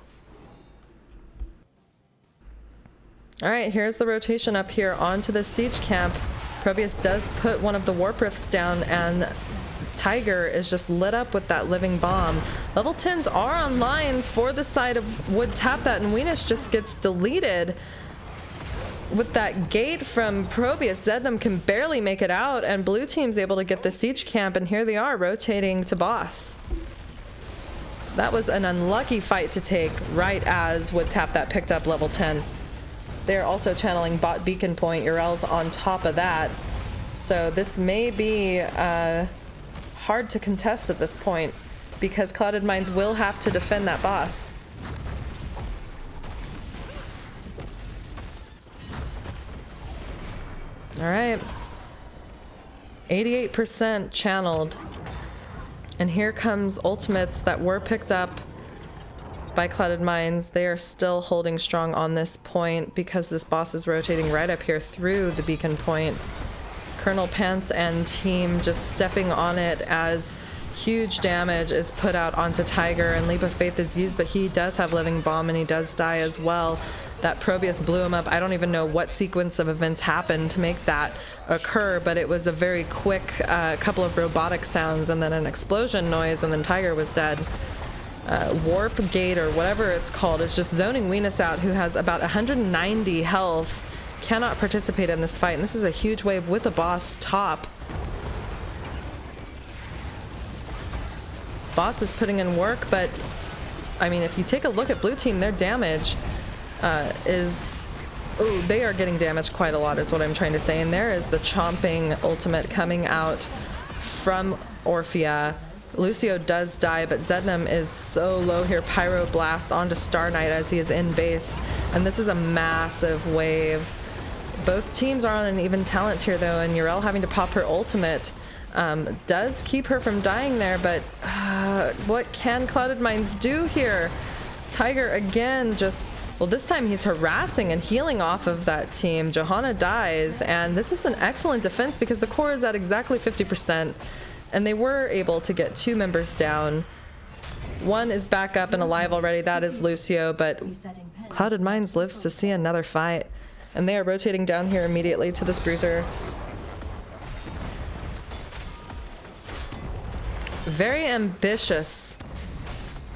All right, here's the rotation up here onto the siege camp. Probius does put one of the warp rifts down, and Tiger is just lit up with that living bomb. Level 10s are online for the side of Would Tap That, and Weenus just gets deleted. With that gate from Probius, Zednam can barely make it out, and blue team's able to get the siege camp, and here they are rotating to boss. That was an unlucky fight to take right as Would Tap That picked up level 10. They're also channeling bot beacon point. Urel's on top of that. So this may be hard to contest at this point. because Clouded Minds will have to defend that boss. All right. 88% channeled. And here comes ultimates that were picked up by Clouded Minds. They are still holding strong on this point because this boss is rotating right up here through the beacon point. Colonel Pants and team just stepping on it as huge damage is put out onto Tiger, and Leap of Faith is used, but he does have Living Bomb and he does die as well. That Probius blew him up. I don't even know what sequence of events happened to make that occur, but it was a very quick couple of robotic sounds and then an explosion noise, and then Tiger was dead. Warp Gate, or whatever it's called, is just zoning Venus out, who has about 190 health. Cannot participate in this fight, and this is a huge wave with a boss top. Boss is putting in work, but I mean, if you take a look at blue team, their damage is... Oh, they are getting damaged quite a lot is what I'm trying to say. And there is the chomping ultimate coming out from Orphea. Lucio does die, but Zednam is so low here. Pyroblast onto Star Knight as he is in base. And this is a massive wave. Both teams are on an even talent tier though, and Yrel having to pop her ultimate does keep her from dying there, but what can Clouded Minds do here? Tiger again just... Well, this time he's harassing and healing off of that team. Johanna dies, and this is an excellent defense because the core is at exactly 50%, and they were able to get 2 members down. One is back up and alive already, that is Lucio, but Clouded Minds lives to see another fight, and they are rotating down here immediately to this bruiser. Very ambitious,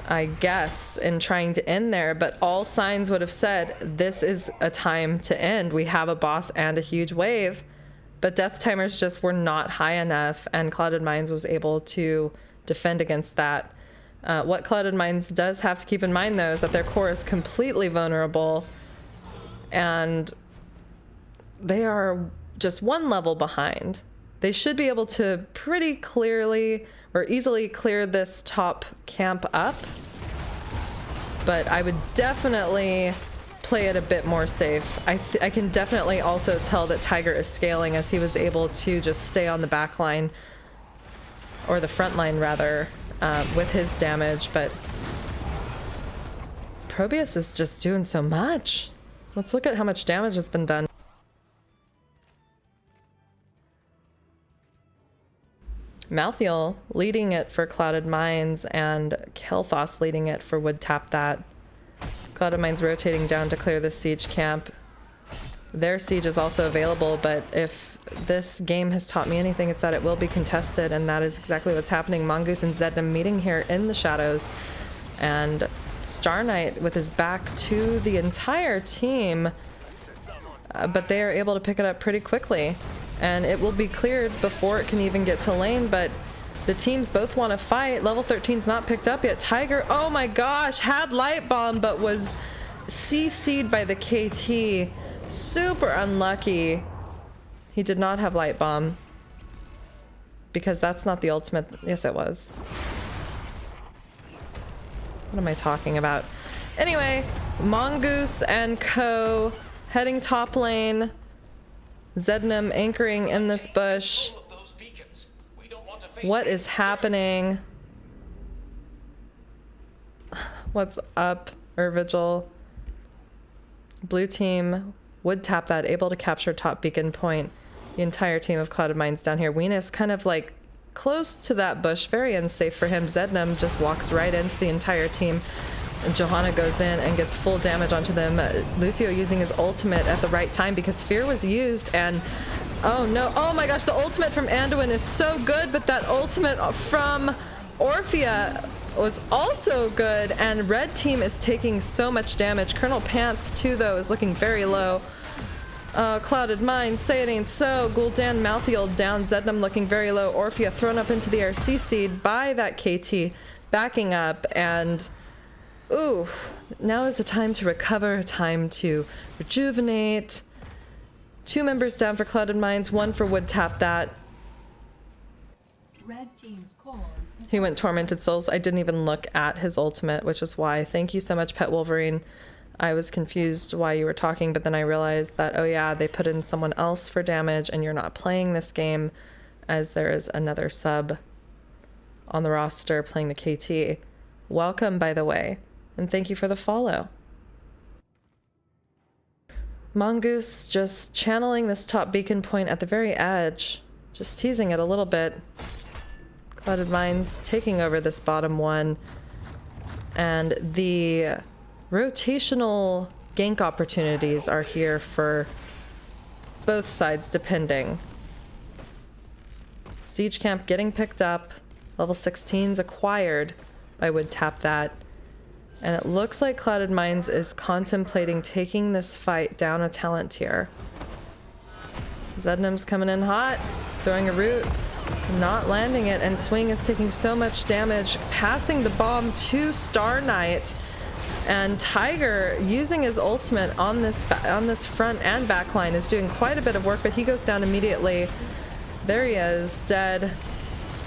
I guess, in trying to end there, but all signs would have said this is a time to end. We have a boss and a huge wave, but death timers just were not high enough, and Clouded Minds was able to defend against that. What Clouded Minds does have to keep in mind though is that their core is completely vulnerable, and they are just one level behind. They should be able to pretty clearly or easily clear this top camp up, but I would definitely play it a bit more safe. I can definitely also tell that Tiger is scaling as he was able to just stay on the back line, or the front line rather, with his damage, but Probius is just doing so much. Let's look at how much damage has been done. Malthael leading it for Clouded Minds, and Kel'Thas leading it for Would Tap That. Clouded Minds rotating down to clear this siege camp. Their siege is also available, but if this game has taught me anything, it's that it will be contested, and that is exactly what's happening. Mongoose and Zednam meeting here in the shadows, and Star Knight with his back to the entire team, but they are able to pick it up pretty quickly. And it will be cleared before it can even get to lane, but the teams both want to fight. Level 13's not picked up yet. Tiger, oh my gosh, had Light Bomb, but was CC'd by the KT. Super unlucky. He did not have Light Bomb, because that's not the ultimate. Yes, it was. What am I talking about? Anyway, Mongoose and co heading top lane. Zednam anchoring in this bush. What is happening? What's up, Urvigil? Blue team would tap that, able to capture top beacon point. The entire team of Clouded Minds down here. Venus kind of like close to that bush, very unsafe for him. Zednam just walks right into the entire team. And Johanna goes in and gets full damage onto them. Lucio using his ultimate at the right time because Fear was used, and oh no, oh my gosh, the ultimate from Anduin is so good, but that ultimate from Orphea was also good, and red team is taking so much damage. Colonel Pants too though is looking very low. Clouded Minds, say it ain't so. Gul'dan Malthael down, Zednam looking very low. Orphea thrown up into the air, CC'd by that KT, backing up, and ooh, now is the time to recover, a time to rejuvenate. 2 members down for Clouded Minds, 1 for Would Tap That. Red team's core. He went Tormented Souls. I didn't even look at his ultimate, which is why. Thank you so much, Pet Wolverine. I was confused why you were talking, but then I realized that, oh yeah, they put in someone else for damage and you're not playing this game, as there is another sub on the roster playing the KT. Welcome, by the way, and thank you for the follow. Mongoose just channeling this top beacon point at the very edge, just teasing it a little bit. Clouded Minds taking over this bottom one, and the rotational gank opportunities are here for both sides depending. Siege Camp getting picked up, level 16's acquired by Would Tap That, and it looks like Clouded Minds is contemplating taking this fight down a talent tier. Zednam's coming in hot, throwing a root, not landing it, and Swing is taking so much damage, passing the bomb to Star Knight, and Tiger using his ultimate on this front and back line is doing quite a bit of work, but he goes down immediately. There he is, dead.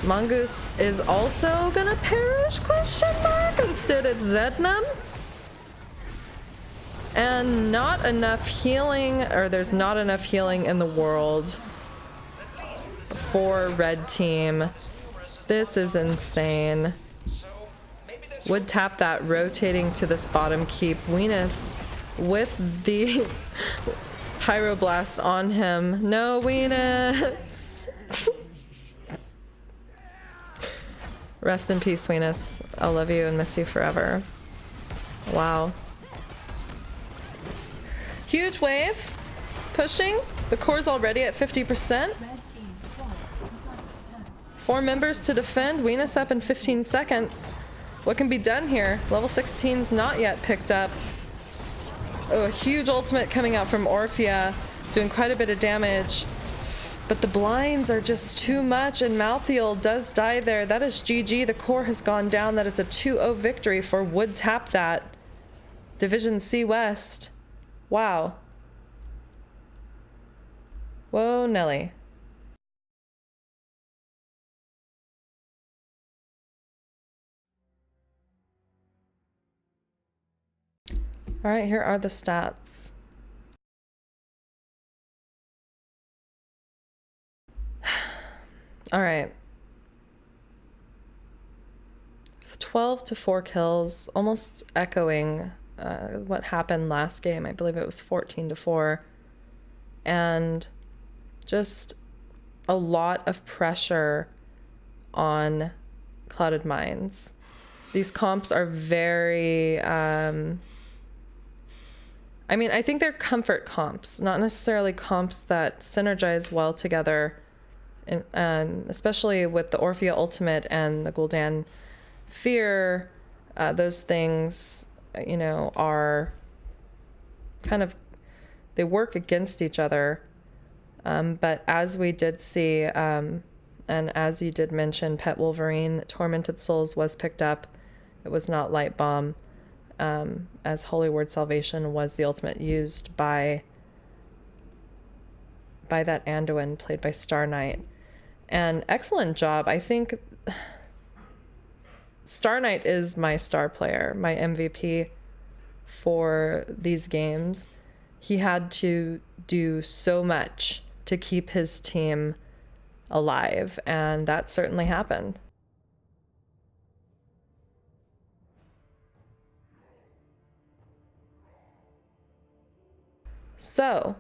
Mongoose is also gonna perish, question mark? Instead it's Zednam. And not enough healing, or there's not enough healing in the world for red team. This is insane. Would Tap That rotating to this bottom keep. Weenus with the Pyroblast on him. No, Weenus! Rest in peace, Weenus. I'll love you and miss you forever. Wow. Huge wave. Pushing. The core's already at 50%. Red team's core is under attack. 4 members to defend. Weenus up in 15 seconds. What can be done here? Level 16's not yet picked up. Oh, a huge ultimate coming out from Orphea, doing quite a bit of damage. But the blinds are just too much, and Malthael does die there. That is GG. The core has gone down. That is a 2-0 victory for Would Tap That. Division C West. Wow. Whoa, Nelly. All right, here are the stats. All right. 12 to 4 kills, almost echoing what happened last game. I believe it was 14 to 4. And just a lot of pressure on Clouded Minds. These comps are very... I mean, I think they're comfort comps, not necessarily comps that synergize well together, especially with the Orphea Ultimate and the Gul'dan Fear. Those things, you know, are kind of, they work against each other. But as we did see, and as you did mention, Pet Wolverine, Tormented Souls was picked up. It was not Light Bomb. As Holy Word Salvation was the ultimate used by that Anduin played by Star Knight. And excellent job. I think Star Knight is my star player, my MVP for these games. He had to do so much to keep his team alive, and that certainly happened. So,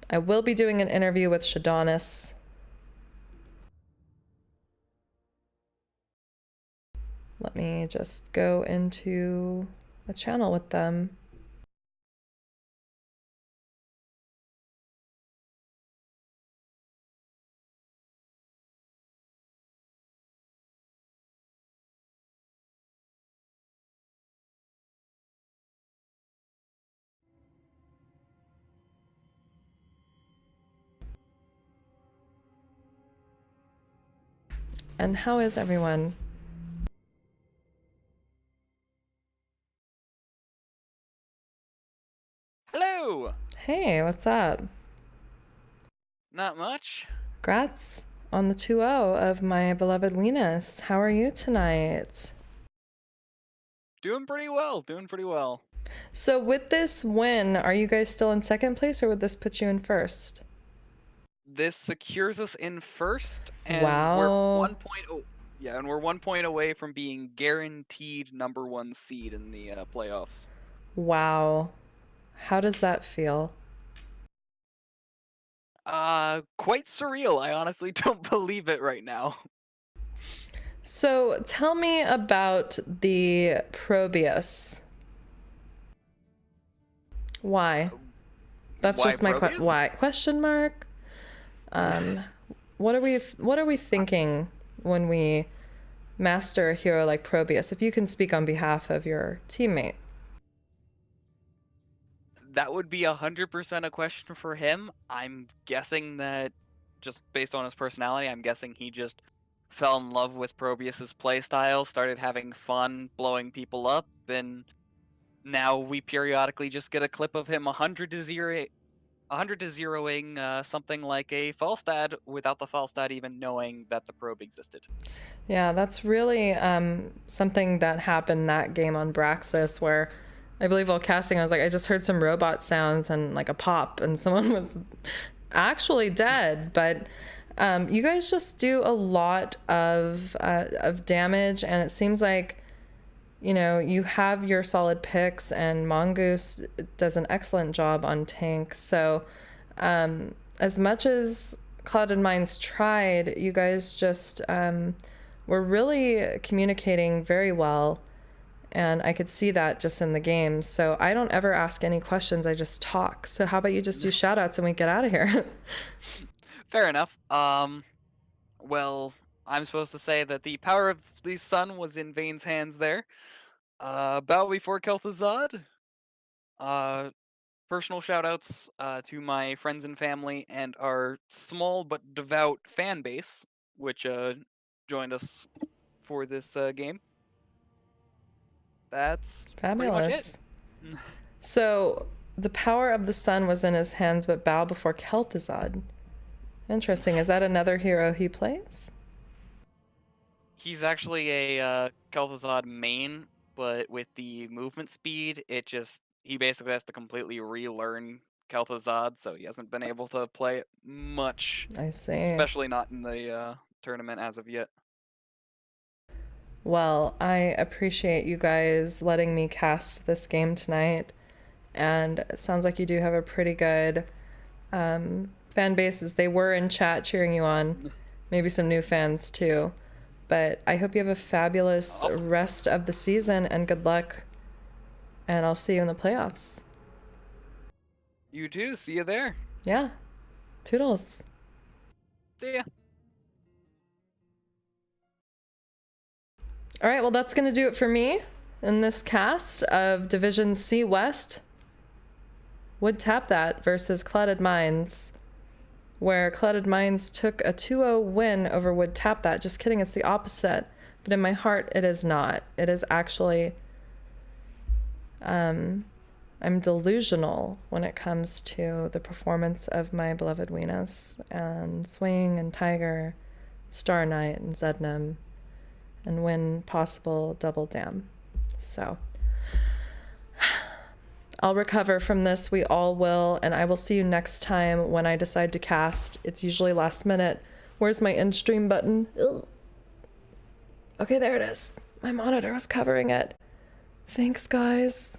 I will be doing an interview with Shadonis. Let me just go into a channel with them. And how is everyone? Hello! Hey, what's up? Not much. Grats on the 2-0 of my beloved Venus. How are you tonight? Doing pretty well, doing pretty well. So with this win, are you guys still in second place, or would this put you in first? This secures us in first, and we're Wow. 1 point. Yeah, and we're 1 point away from being guaranteed #1 seed in the playoffs. Wow. How does that feel? Quite surreal. I honestly don't believe it right now. So tell me about the Probius. Why? That's Why just my Proteus? why question mark. What are we thinking when we master a hero like Probius? If you can speak on behalf of your teammate. That would be 100% a question for him. I'm guessing that just based on his personality, I'm guessing he just fell in love with Probius's playstyle, started having fun blowing people up, and now we periodically just get a clip of him 100 to 0ing something like a Falstad without the Falstad even knowing that the probe existed. Yeah, that's really something that happened that game on Braxis, where I believe while casting, I was like, I just heard some robot sounds and like a pop, and someone was actually dead. But you guys just do a lot of damage, and it seems like, you know, you have your solid picks, and Mongoose does an excellent job on tank. So as much as Clouded Minds tried, you guys just were really communicating very well. And I could see that just in the game. So I don't ever ask any questions. I just talk. So how about you just do shout outs and we get out of here? Fair enough. Well, I'm supposed to say that the power of the sun was in Vane's hands there. Bow before Kel'Thuzad. Personal shoutouts to my friends and family and our small but devout fan base, which joined us for this game. That's pretty much it. Fabulous. So the power of the sun was in his hands, but bow before Kel'Thuzad. Interesting. Is that another hero he plays? He's actually a Kel'Thuzad main, but with the movement speed, he basically has to completely relearn Kel'Thuzad, so he hasn't been able to play it much, I see. especially not in the tournament as of yet. Well, I appreciate you guys letting me cast this game tonight. And it sounds like you do have a pretty good fan bases. They were in chat cheering you on. Maybe some new fans too. But I hope you have a fabulous Awesome. rest of the season and good luck. And I'll see you in the playoffs. You too. See you there. Yeah. Toodles. See ya. All right, well, that's going to do it for me in this cast of Division C West. Would tap that versus Clouded Minds, where Clouded Minds took a 2-0 win over Would Tap That. Just kidding, it's the opposite. But in my heart, it is not. It is actually, I'm delusional when it comes to the performance of my beloved Venus and Swing and Tiger, Star Knight and Zednam, and when possible, Double Dam. So I'll recover from this. We all will. And I will see you next time when I decide to cast. It's usually last minute. Where's my end stream button? Ugh. Okay, there it is. My monitor was covering it. Thanks, guys.